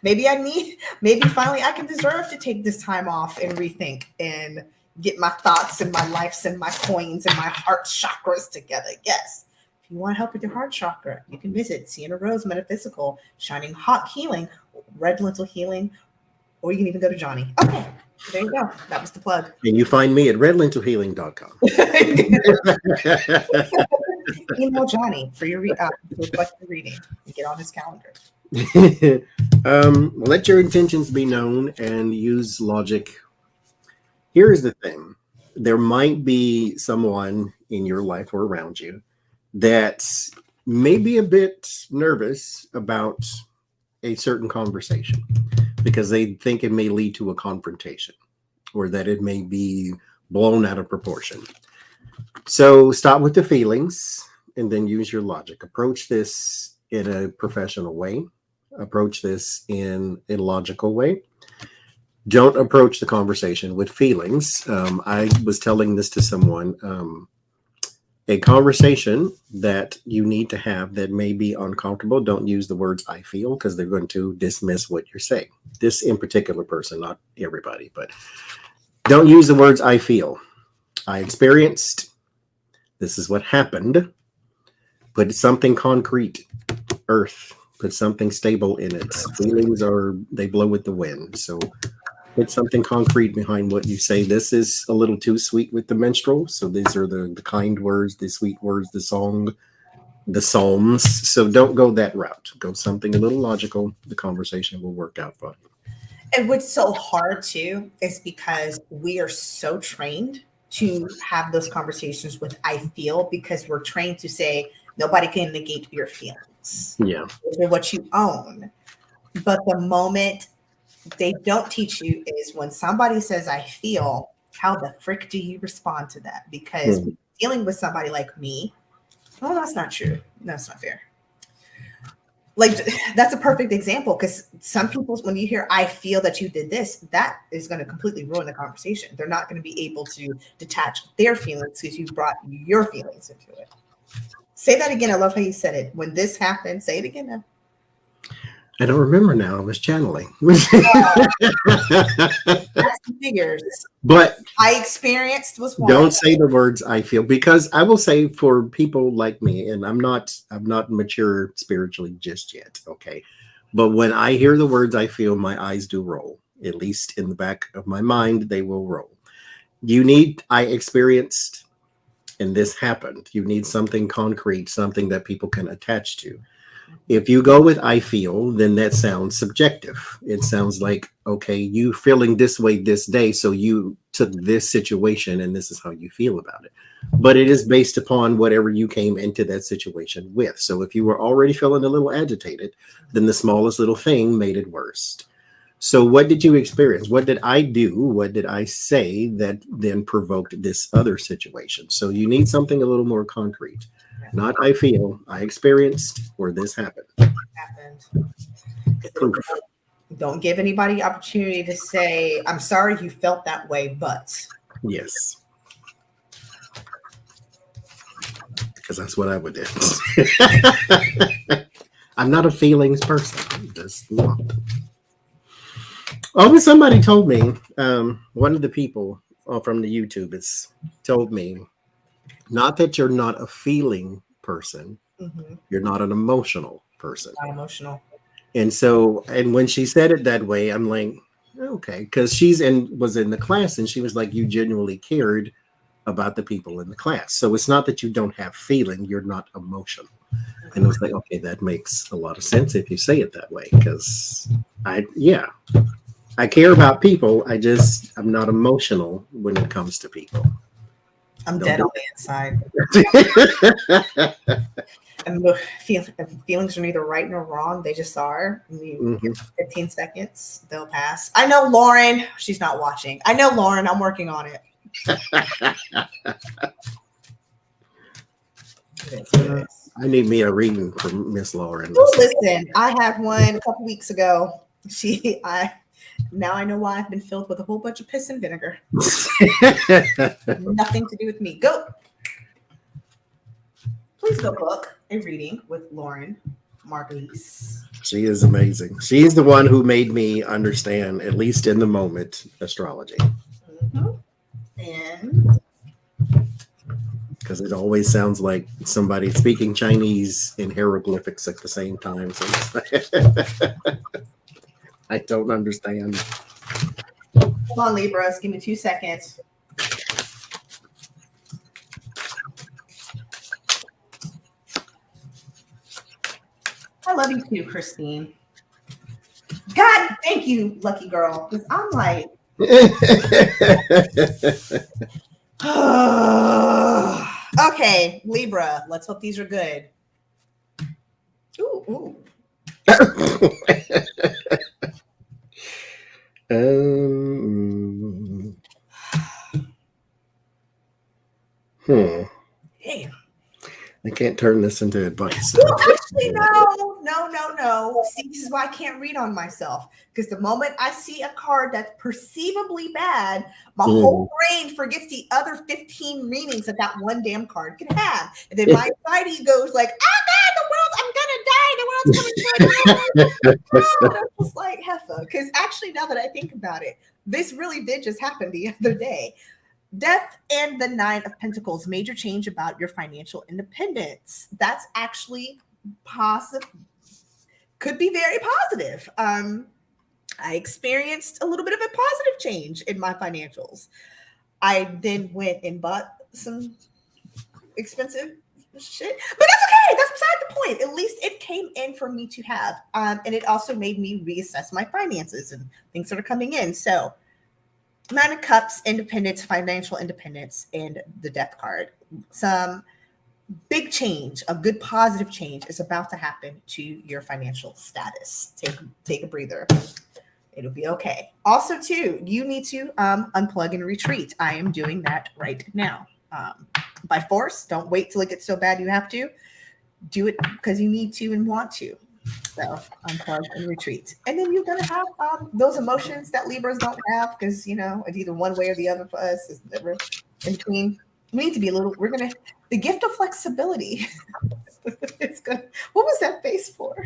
Maybe finally I can deserve to take this time off and rethink and get my thoughts and my lives and my coins and my heart chakras together. Yes. If you want to help with your heart chakra, you can visit Sienna Rose Metaphysical, Shining Hot Healing, Red Lentil Healing, or you can even go to Johnny. Okay, there you go. That was the plug. And you find me at redlentilhealing.com. Email Johnny for your reflective reading and get on his calendar. Let your intentions be known and use logic. Here's the thing. There might be someone in your life or around you that may be a bit nervous about a certain conversation because they think it may lead to a confrontation or that it may be blown out of proportion. So stop with the feelings and then use your logic. Approach this in a professional way. Approach this in a logical way. Don't approach the conversation with feelings. I was telling this to someone. A conversation that you need to have that may be uncomfortable, don't use the words I feel because they're going to dismiss what you're saying. This in particular person, not everybody, but don't use the words I feel. I experienced. This is what happened. Put something concrete, earth, put something stable in it. Feelings they blow with the wind. So put something concrete behind what you say. This is a little too sweet with the minstrel. So these are the kind words, the sweet words, the song, the psalms. So don't go that route. Go something a little logical. The conversation will work out fine. And what's so hard too is because we are so trained to have those conversations with I feel because we're trained to say nobody can negate your feelings. Yeah. They're what you own. But the moment they don't teach you is when somebody says I feel, how the frick do you respond to that? Because dealing with somebody like me, well, that's not true. That's not fair. like that's a perfect example, because some people, when you hear I feel that you did this, that is going to completely ruin the conversation. They're not going to be able to detach their feelings because you brought your feelings into it. Say that again. I love how you said it. When this happened, say it again now. I don't remember now. I was channeling. That's the figures. But I experienced was one. don't say the words I feel, because I will say, for people like me, and I'm not mature spiritually just yet, okay? But when I hear the words I feel, my eyes do roll. At least in the back of my mind, they will roll. I experienced, and this happened. You need something concrete, something that people can attach to. If you go with I feel, then that sounds subjective. It sounds like, okay, you feeling this way this day, so you took this situation and this is how you feel about it. But it is based upon whatever you came into that situation with. So if you were already feeling a little agitated, then the smallest little thing made it worse. So what did you experience? What did I do? What did I say that then provoked this other situation? So you need something a little more concrete. Not I feel, I experienced, or this happened. Proof. Don't give anybody opportunity to say, I'm sorry you felt that way, but. Yes. Because that's what I would do. I'm not a feelings person. Just not. Oh, somebody told me, one of the people from the YouTube has told me, not that you're not a feeling person, you're not an emotional person. Not emotional. And so, and when she said it that way, I'm like, okay, because was in the class, and she was like, you genuinely cared about the people in the class. So it's not that you don't have feeling, you're not emotional. And I was like, okay, that makes a lot of sense if you say it that way, because I care about people. I'm not emotional when it comes to people. I'm dead on the inside. And feelings are neither right nor wrong. They just are. 15 seconds, they'll pass. I know Lauren. She's not watching. I know Lauren. I'm working on it. I need me a reading from Miss Lauren. Oh, listen, I had one a couple weeks ago. Now I know why I've been filled with a whole bunch of piss and vinegar. Nothing to do with me. Go. Please go book a reading with Lauren Margulies. She is amazing. She's the one who made me understand, at least in the moment, astrology. And because it always sounds like somebody speaking Chinese in hieroglyphics at the same time. So I don't understand. Hold on, Libras. Give me 2 seconds. I love you too, Christine. God, thank you, lucky girl. Because I'm like, okay, Libra. Let's hope these are good. Ooh. Damn. I can't turn this into advice. Well, actually, no. See, this is why I can't read on myself. Because the moment I see a card that's perceivably bad, my whole brain forgets the other 15 meanings that one damn card can have. And then my anxiety goes like, oh God, I'm gonna die. The world's coming to an end. I'm just like, heffa. Because actually, now that I think about it, this really did just happen the other day. Death and the 9 of Pentacles, major change about your financial independence. That's actually positive. Could be very positive. I experienced a little bit of a positive change in my financials. I then went and bought some expensive shit, but that's okay. That's beside the point. At least it came in for me to have. And it also made me reassess my finances and things that are coming in. So 9 of Cups, independence, financial independence, and the Death card. Some big change, a good positive change is about to happen to your financial status. Take a breather. It'll be okay. Also, too, you need to unplug and retreat. I am doing that right now. By force, don't wait till it gets so bad you have to. Do it because you need to and want to. So unplug and retreat. And then you're going to have those emotions that Libras don't have because, it's either one way or the other for us. Is never in between. We need to be the gift of flexibility. It's good. What was that face for?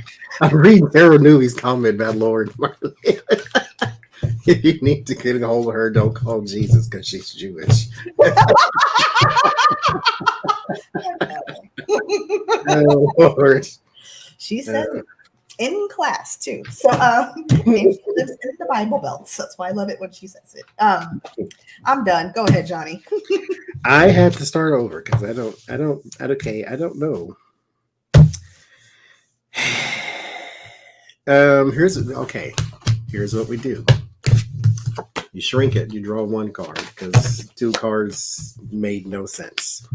I'm reading Harold Newey's comment about Lord Marley. If you need to get a hold of her, don't call Jesus because she's Jewish. Oh, Lord. She said it in class too. So and she lives in the Bible Belt. So that's why I love it when she says it. I'm done. Go ahead, Johnny. I have to start over because I don't know. Here's what we do. You shrink it, you draw one card because 2 cards made no sense.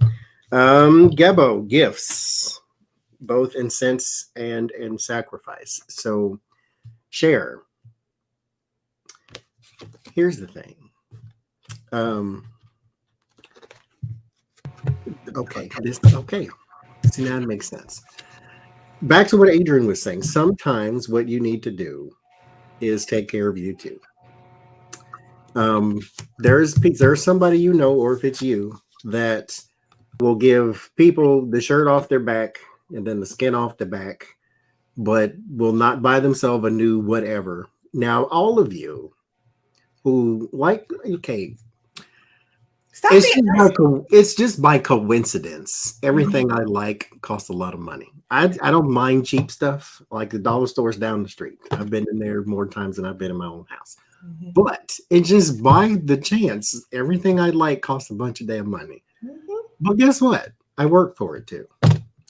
Gebo, gifts, both in sense and in sacrifice. So share. Here's the thing. Okay. See, now it makes sense. Back to what Adrian was saying. Sometimes what you need to do is take care of you too. There's somebody or if it's you, that will give people the shirt off their back and then the skin off the back, but will not buy themselves a new whatever. Now, all of you who it's just by coincidence. Everything I like costs a lot of money. I don't mind cheap stuff, like the dollar stores down the street. I've been in there more times than I've been in my own house. Mm-hmm. But it's just by the chance, everything I like costs a bunch of damn money. Mm-hmm. But guess what? I work for it too.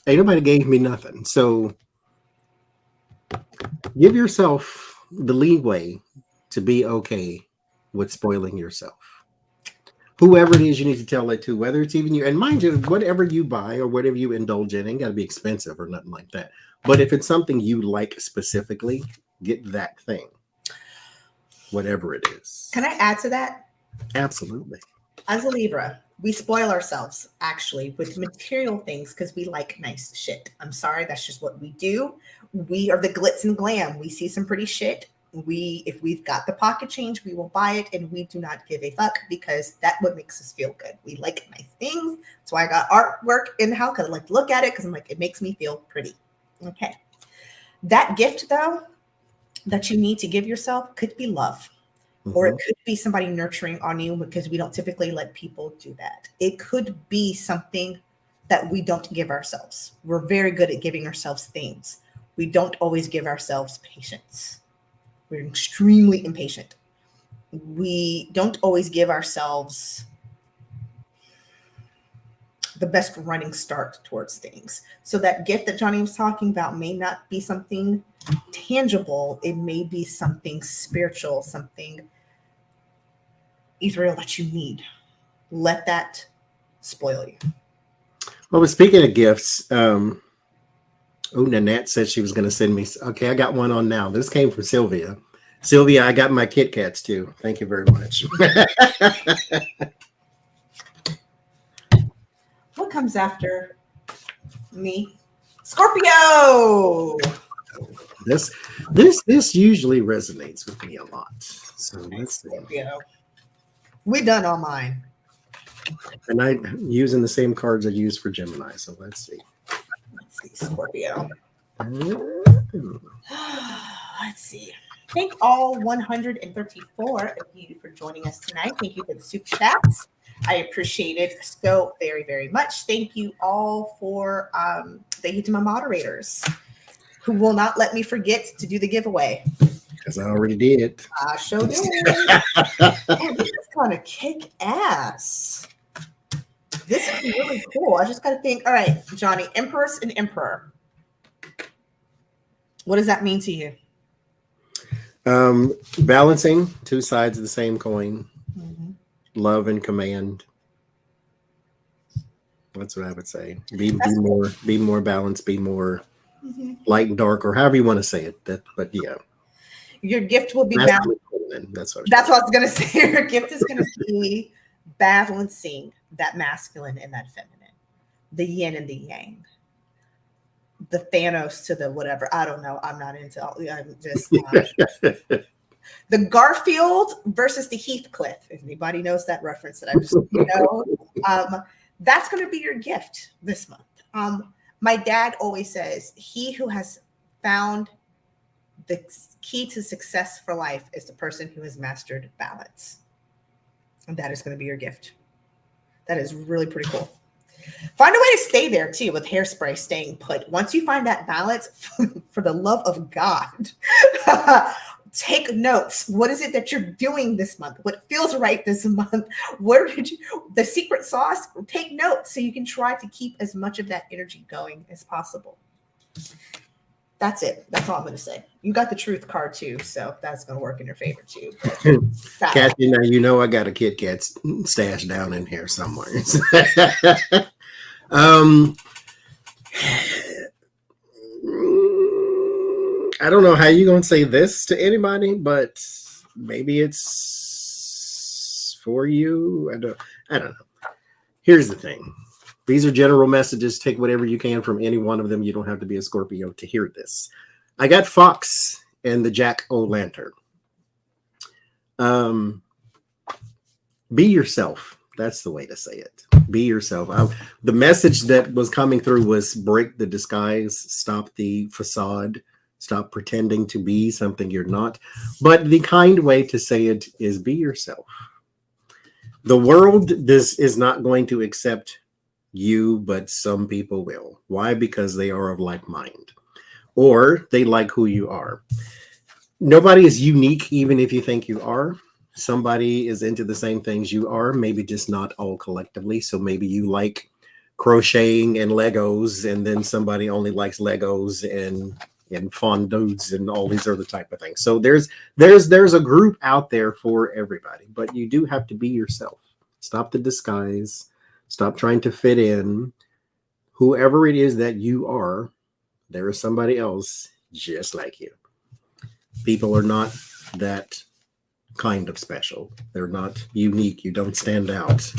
Ain't nobody gave me nothing. So give yourself the leeway to be okay with spoiling yourself. Whoever it is you need to tell it to, whether it's even you. And mind you, whatever you buy or whatever you indulge in ain't got to be expensive or nothing like that. But if it's something you like specifically, get that thing, whatever it is. Can I add to that? Absolutely. As a Libra, we spoil ourselves actually with material things because we like nice shit. I'm sorry, that's just what we do. We are the glitz and glam. We see some pretty shit. If we've got the pocket change, we will buy it, and we do not give a fuck because that's what makes us feel good. We like nice things. That's why I got artwork in the house because I like to look at it because I'm like, it makes me feel pretty. Okay. That gift though, that you need to give yourself could be love. Mm-hmm. Or it could be somebody nurturing on you because we don't typically let people do that. It could be something that we don't give ourselves. We're very good at giving ourselves things. We don't always give ourselves patience. We're extremely impatient. We don't always give ourselves the best running start towards things. So that gift that Johnny was talking about may not be something tangible. It may be something spiritual, something ethereal that you need. Let that spoil you. Well, but speaking of gifts, Nanette said she was going to send me. Okay, I got one on now. This came from Sylvia. Sylvia, I got my Kit Kats too. Thank you very much. What comes after me? Scorpio. This usually resonates with me a lot. So let's see. Scorpio. We done all mine. And I'm using the same cards I used for Gemini. So let's see. Scorpio. Let's see. Thank all 134 of you for joining us tonight. Thank you for the super chats. I appreciate it so very, very much. Thank you all for thank you to my moderators who will not let me forget to do the giveaway. Because I already did. I sure did. Oh, this is kind of kick ass. This is really cool. I just got to think. All right, Johnny, Empress and Emperor. What does that mean to you? Balancing 2 sides of the same coin. Mm-hmm. Love and command. That's what I would say. Be more balanced. Be more light and dark, or however you want to say it. But yeah, your gift will be balanced. That's what I was going to say. Your gift is going to be balancing that masculine and that feminine, the yin and the yang. the Thanos to the whatever. I don't know. I'm not into all. I'm just the Garfield versus the Heathcliff. If anybody knows that reference that I just that's going to be your gift this month. My dad always says, he who has found the key to success for life is the person who has mastered balance. And that is going to be your gift. That is really pretty cool. Find a way to stay there too, with hairspray staying put. Once you find that balance, for the love of God, take notes. What is it that you're doing this month? What feels right this month? Where did you, the secret sauce? Take notes so you can try to keep as much of that energy going as possible. That's it. That's all I'm going to say. You got the truth card too, so that's going to work in your favor too. Kathy, now you know I got a Kit Kat stashed down in here somewhere. I don't know how you're going to say this to anybody, but maybe it's for you. I don't know. Here's the thing. These are general messages. Take whatever you can from any one of them. You don't have to be a Scorpio to hear this. I got Fox and the Jack-o'-lantern. Be yourself. That's the way to say it. Be yourself. The message that was coming through was break the disguise, stop the facade, stop pretending to be something you're not. But the kind way to say it is be yourself. The world is not going to accept you, but some people will. Why? Because they are of like mind, or they like who you are. Nobody is unique, even if you think you are. Somebody is into the same things you are, maybe just not all collectively. So maybe you like crocheting and Legos, and then somebody only likes Legos and fondues and all these other type of things. So there's a group out there for everybody, but you do have to be yourself. Stop the disguise. Stop trying to fit in. Whoever it is that you are, there is somebody else just like you. People are not that kind of special. They're not unique. You don't stand out.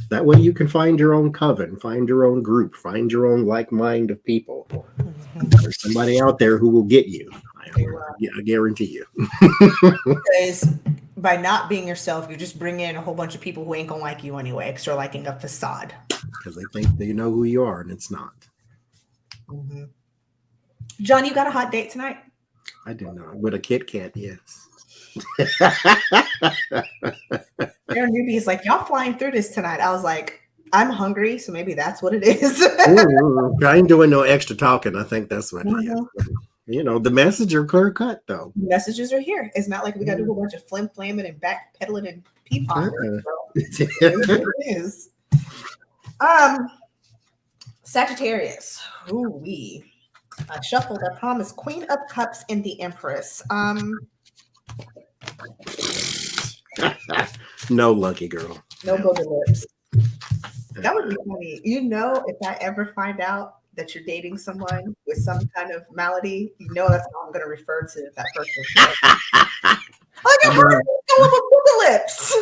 That way you can find your own coven, find your own group, find your own like mind of people. There's somebody out there who will get you. I guarantee you. Because by not being yourself, you just bring in a whole bunch of people who ain't gonna like you anyway, because they're liking a facade. Because they think they know who you are, and it's not. Mm-hmm. John, you got a hot date tonight? I do not. With a Kit Kat, yes. There are newbies like, y'all flying through this tonight. I was like, I'm hungry, so maybe that's what it is. I ain't doing no extra talking. I think that's what it is. You know, the messages are clear cut, though. The messages are here. It's not like we got to do a bunch of flamming and backpedaling and peeping. It is. Sagittarius. Ooh, I shuffled. I promise. Queen of Cups and the Empress. No, lucky girl. No golden lips. That would be funny. You know, if I ever find out that you're dating someone with some kind of malady, you know that's how I'm going to refer to that person. Like, I'm golden lips.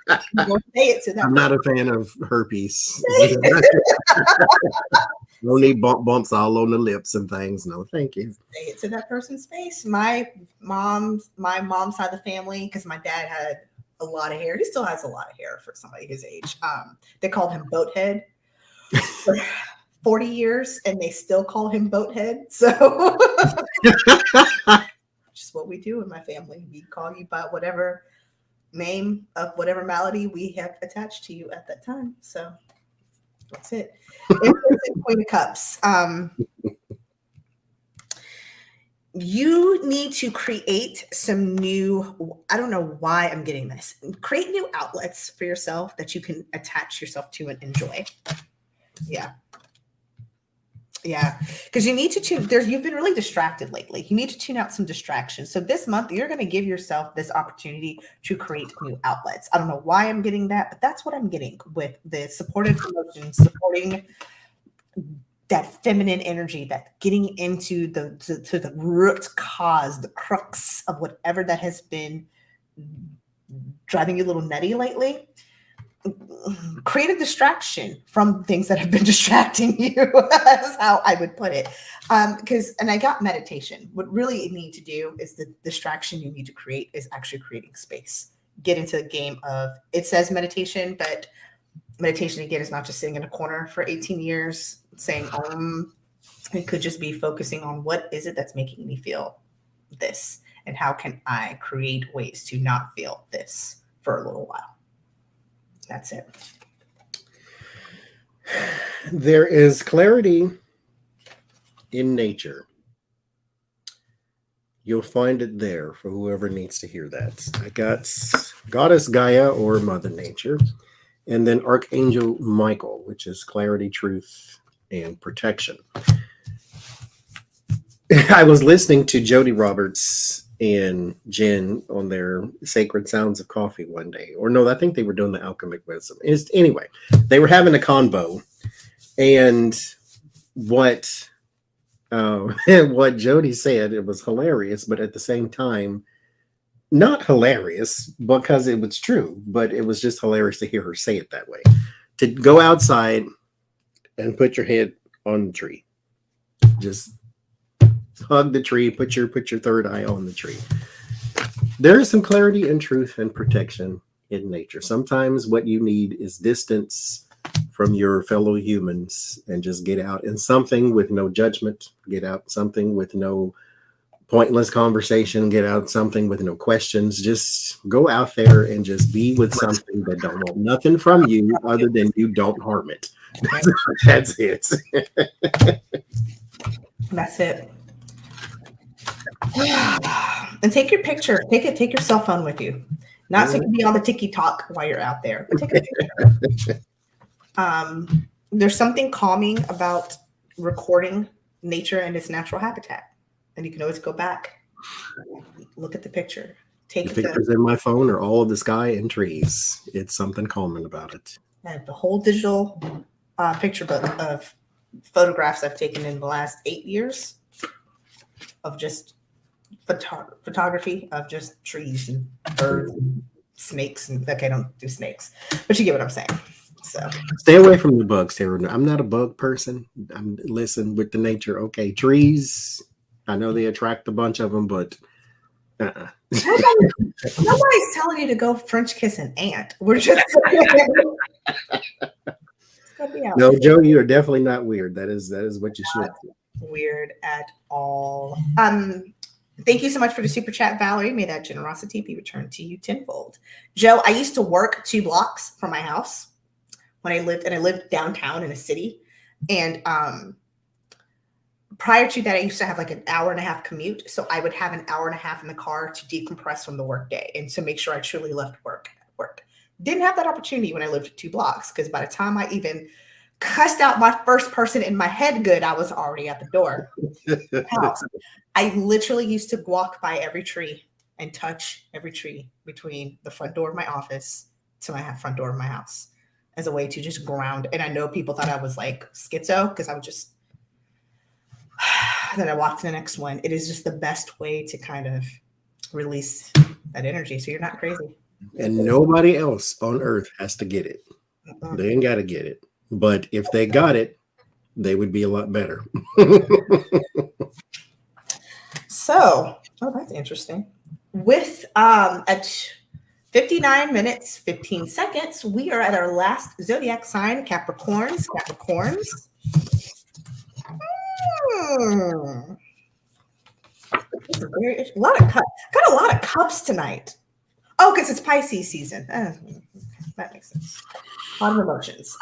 I'm going to say it to them. I'm not a fan of herpes. No need bumps all on the lips and things. No, thank you. Say it to that person's face. My mom's side of the family, because my dad had a lot of hair. He still has a lot of hair for somebody his age. They called him Boathead for 40 years, and they still call him Boathead. So just what we do in my family. We call you by whatever name of whatever malady we have attached to you at that time. So that's it. Queen of Cups. You need to create some new, I don't know why I'm getting this. Create new outlets for yourself that you can attach yourself to and enjoy. Yeah. Yeah. Because you need to tune, you've been really distracted lately. You need to tune out some distractions. So this month, you're going to give yourself this opportunity to create new outlets. I don't know why I'm getting that, but that's what I'm getting with the supportive emotions, supporting that feminine energy, that getting into the root cause, the crux of whatever that has been driving you a little nutty lately. create a distraction from things that have been distracting you. That's how I would put it. And I got meditation. What really you need to do is the distraction you need to create is actually creating space. Get into the game of, it says meditation, but meditation again is not just sitting in a corner for 18 years saying, it could just be focusing on what is it that's making me feel this, and how can I create ways to not feel this for a little while. That's it. There is clarity in nature. You'll find it there for whoever needs to hear that. I got Goddess Gaia or Mother Nature, and then Archangel Michael, which is clarity, truth, and protection. I was listening to Jody Roberts and Jen on their Sacred Sounds of Coffee one day. Or no, I think they were doing the Alchemic Wisdom. Anyway, they were having a convo. And what Jody said, it was hilarious, but at the same time, not hilarious because it was true, but it was just hilarious to hear her say it that way. To go outside and put your head on the tree. Just hug the tree, put your third eye on the tree. There is some clarity and truth and protection in nature. Sometimes what you need is distance from your fellow humans and just get out in something with no judgment, get out something with no pointless conversation, get out something with no questions. Just go out there and just be with something that don't want nothing from you other than you don't harm it. That's it. That's it. And take your picture. Take your cell phone with you. Not so you can be on the TikTok while you're out there, but take a picture. There's something calming about recording nature in its natural habitat, and you can always go back, look at the picture. Take the pictures in my phone are all of the sky and trees. It's something calming about it. I have the whole digital picture book of photographs I've taken in the last 8 years of just photography of just trees and birds and snakes. And okay, I don't do snakes, but you get what I'm saying. So stay away from the bugs, Tara. I'm not a bug person. I'm listen with the nature. Okay, trees. I know they attract a bunch of them, but nobody's telling you to go French kiss an ant. We're just no, Joe. You are definitely not weird. That is what you should do. Weird at all. Thank you so much for the super chat, Valerie. May that generosity be returned to you tenfold. Joe, I used to work 2 blocks from my house when I lived downtown in a city. And prior to that, I used to have like an hour and a half commute. So I would have an hour and a half in the car to decompress from the workday and to make sure I truly left work. Didn't have that opportunity when I lived 2 blocks, because by the time I even cussed out my first person in my head good, I was already at the door. I literally used to walk by every tree and touch every tree between the front door of my office to my front door of my house as a way to just ground. And I know people thought I was like schizo because I would just, then I walked to the next one. It is just the best way to kind of release that energy. So you're not crazy. And nobody else on earth has to get it. They ain't got to get it. But if they got it, they would be a lot better. So, that's interesting. With at 59 minutes, 15 seconds, we are at our last zodiac sign, Capricorns. A lot of cups. Got a lot of cups tonight. Oh, because it's Pisces season. That makes sense. A lot of emotions.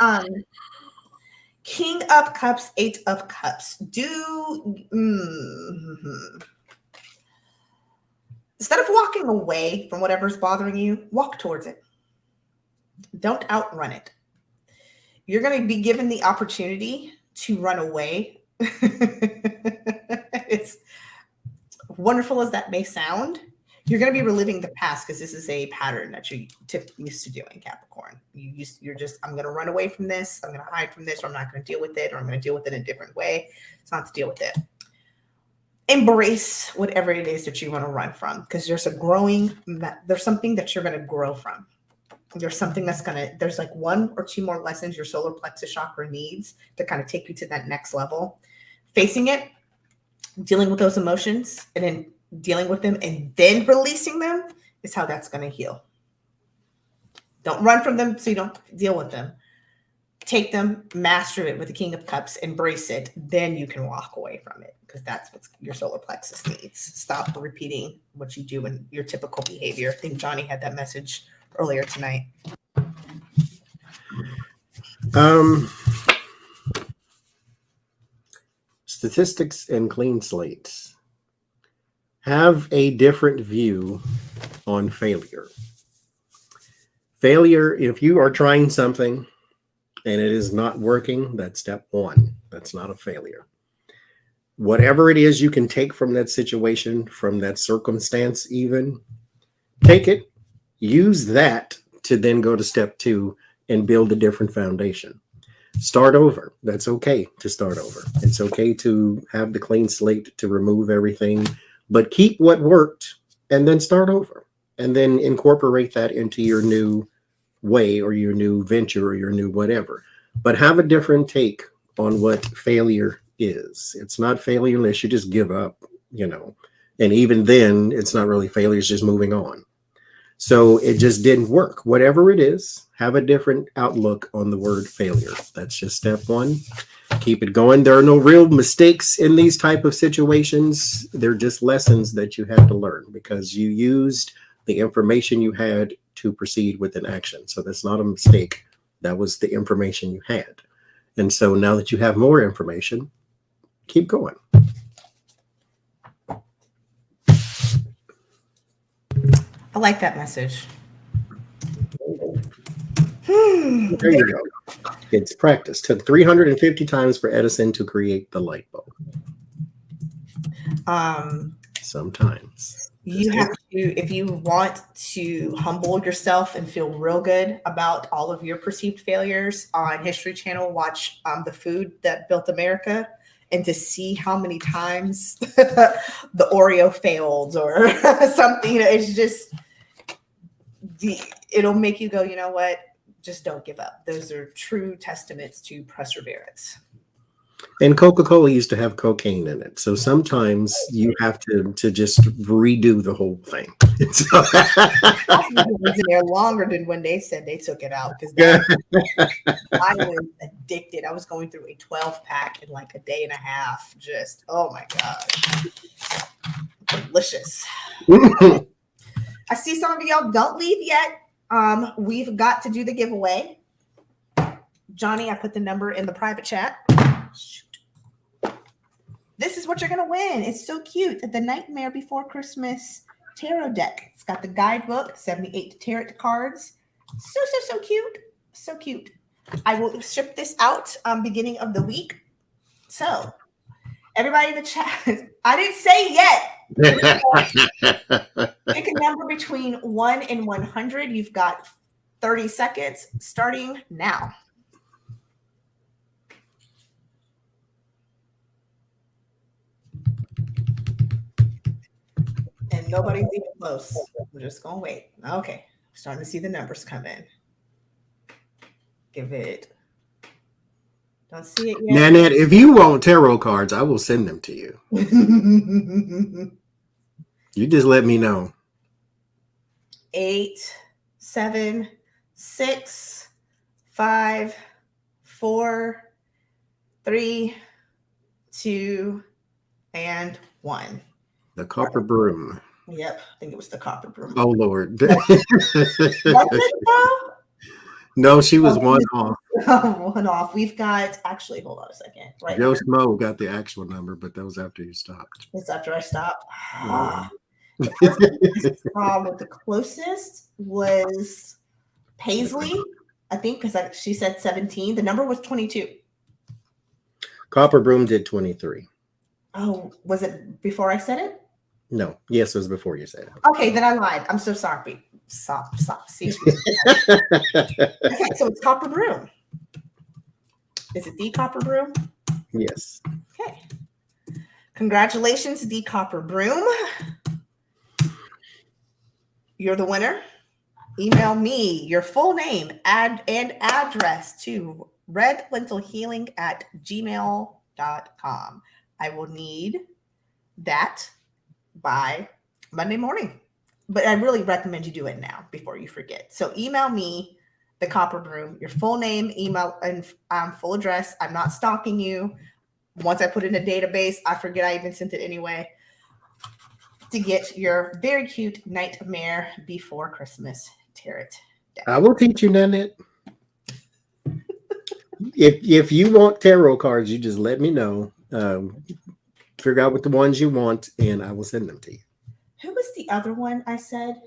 King of Cups, 8 of Cups. Instead of walking away from whatever's bothering you, walk towards it. Don't outrun it. You're going to be given the opportunity to run away. It's wonderful as that may sound. You're going to be reliving the past because this is a pattern that you're used to doing, Capricorn. You're just, I'm going to run away from this. I'm going to hide from this, or I'm not going to deal with it, or I'm going to deal with it in a different way. It's not to deal with it. Embrace whatever it is that you want to run from, because there's something that you're going to grow from. There's something there's like 1 or 2 more lessons your solar plexus chakra needs to kind of take you to that next level. Facing it, dealing with those emotions, and then dealing with them and then releasing them is how that's going to heal. Don't run from them so you don't deal with them. Take them, master it with the King of Cups, embrace it. Then you can walk away from it, because that's what your solar plexus needs. Stop repeating what you do in your typical behavior. I think Johnny had that message earlier tonight. Statistics and clean slates have a different view on failure. Failure, if you are trying something and it is not working, that's step 1. That's not a failure. Whatever it is you can take from that situation, from that circumstance even, take it, use that to then go to step 2 and build a different foundation. Start over. That's okay to start over. It's okay to have the clean slate, to remove everything, but keep what worked and then start over. And then incorporate that into your new way or your new venture or your new whatever. But have a different take on what failure is. It's not failure unless you just give up, And even then, it's not really failure. It's just moving on. So it just didn't work. Whatever it is, have a different outlook on the word failure. That's just step 1. Keep it going. There are no real mistakes in these type of situations. They're just lessons that you have to learn because you used the information you had to proceed with an action. So that's not a mistake. That was the information you had. And so now that you have more information, keep going. I like that message. There you go. It's practice. Took 350 times for Edison to create the light bulb. Sometimes. You have to, if you want to humble yourself and feel real good about all of your perceived failures, on History Channel, watch The Food That Built America, and to see how many times the Oreo failed or something. It's just, it'll make you go, you know what? Just don't give up. Those are true testaments to perseverance. And Coca-Cola used to have cocaine in it. So sometimes you have to just redo the whole thing. I was in there longer than when they said they took it out, because I was addicted. I was going through a 12-pack in like a day and a half. Just, oh my God. Delicious. I see some of y'all don't leave yet. We've got to do the giveaway. Johnny, I put the number in the private chat. Shoot. This is what you're going to win. It's so cute. The Nightmare Before Christmas tarot deck. It's got the guidebook, 78 tarot cards. So cute. So cute. I will ship this out beginning of the week. So everybody in the chat, I didn't say yet. Pick a number between 1 and 100. You've got 30 seconds starting now. And nobody's even close. We're just going to wait. Okay. Starting to see the numbers come in. Give it. Don't see it yet. Nanette, if you want tarot cards, I will send them to you. You just let me know. 8, 7, 6, 5, 4, 3, 2, and 1. The copper broom. Yep, I think it was the copper broom. Oh, Lord. Was it though? No, she was one off. One off. We've got, actually, hold on a second. Right. Joe Smo got the actual number, but that was after you stopped. It's after I stopped. Yeah. The closest was Paisley, I think, because she said 17. The number was 22. Copper broom did 23. Oh, was it before I said it? No. Yes, it was before you said it. Okay, then I lied. I'm so sorry. Stop. See. Okay, so it's copper broom. Is it the copper broom? Yes. Okay. Congratulations, the copper broom. You're the winner. email me your full name and address to redlentilhealing@gmail.com. I will need that by Monday morning, but I really recommend you do it now before you forget. So email me, the Copper Broom, your full name, email, and full address. I'm not stalking you. Once I put it in a database, I forget I even sent it anyway, to get your very cute Nightmare Before Christmas tarot deck. I will teach you, Nanette. If you want tarot cards, you just let me know. Figure out what the ones you want, and I will send them to you. Who was the other one I said?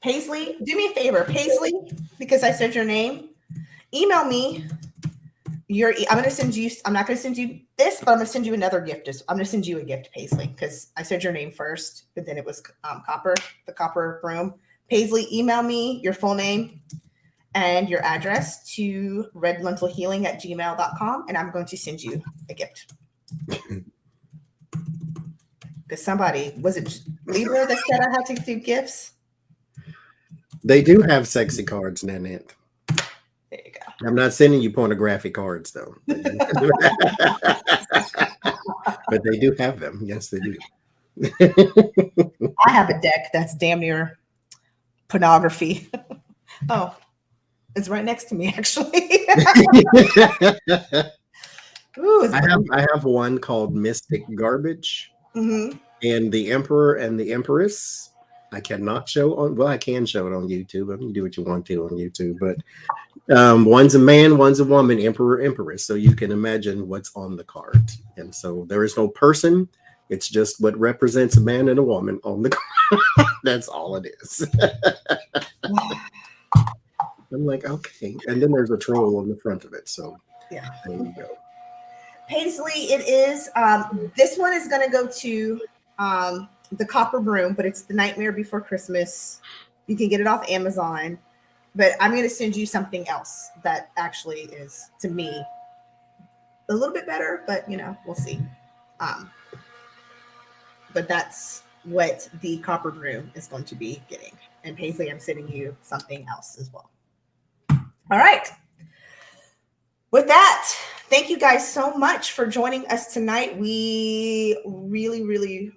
Paisley? Do me a favor, Paisley, because I said your name. Email me. I'm going to send you, I'm not going to send you this, but I'm going to send you another gift. I'm going to send you a gift, Paisley, because I said your name first, but then it was Copper, the Copper Broom. Paisley, email me your full name and your address to redlentilhealing@gmail.com, and I'm going to send you a gift. Because somebody, was it Libra that said I had to do gifts? They do have sexy cards, Nanette. There you go. I'm not sending you pornographic cards, though. But they do have them. Yes, they do. I have a deck that's damn near pornography. Oh, it's right next to me, actually. Ooh, I have one called Mystic Garbage, and the Emperor and the Empress. I cannot show on. Well, I can show it on YouTube. I can do what you want to on YouTube, but one's a man, one's a woman, Emperor, Empress. So you can imagine what's on the card, and so there is no person. It's just what represents a man and a woman on the card. That's all it is. I'm like, okay, and then there's a troll on the front of it. So yeah, there you go. Paisley, it is. This one is going to go to the Copper Broom, but it's the Nightmare Before Christmas. You can get it off Amazon, but I'm going to send you something else that actually is, to me, a little bit better, but we'll see. But that's what the Copper Broom is going to be getting. And Paisley, I'm sending you something else as well. All right. With that, thank you guys so much for joining us tonight. We really, really...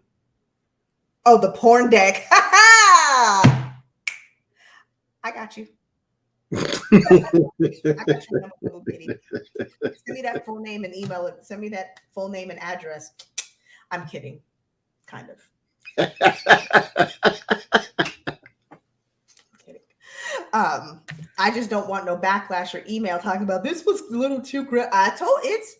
Oh, the porn deck. I got you. I got you. Send me that full name and email it. Send me that full name and address. I'm kidding. Kind of. Kidding. I just don't want no backlash or email talking about this was a little too great. I told it's.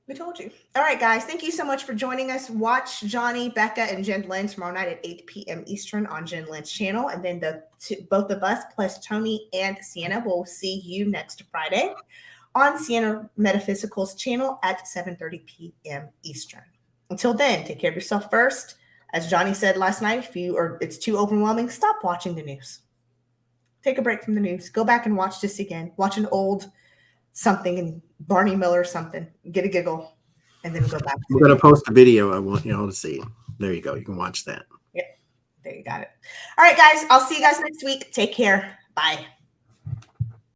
We told you. All right, guys. Thank you so much for joining us. Watch Johnny, Becca, and Jen Lynn tomorrow night at 8 p.m. Eastern on Jen Lynn's channel. And then both of us, plus Tony and Sienna, will see you next Friday on Sienna Metaphysical's channel at 7:30 p.m. Eastern. Until then, take care of yourself first. As Johnny said last night, if it's too overwhelming, stop watching the news. Take a break from the news. Go back and watch this again. Watch an old something and Barney Miller or something. Get a giggle, and then go back. I'm going to post a video I want you all to see. There you go. You can watch that. Yep. There you got it. All right, guys. I'll see you guys next week. Take care. Bye.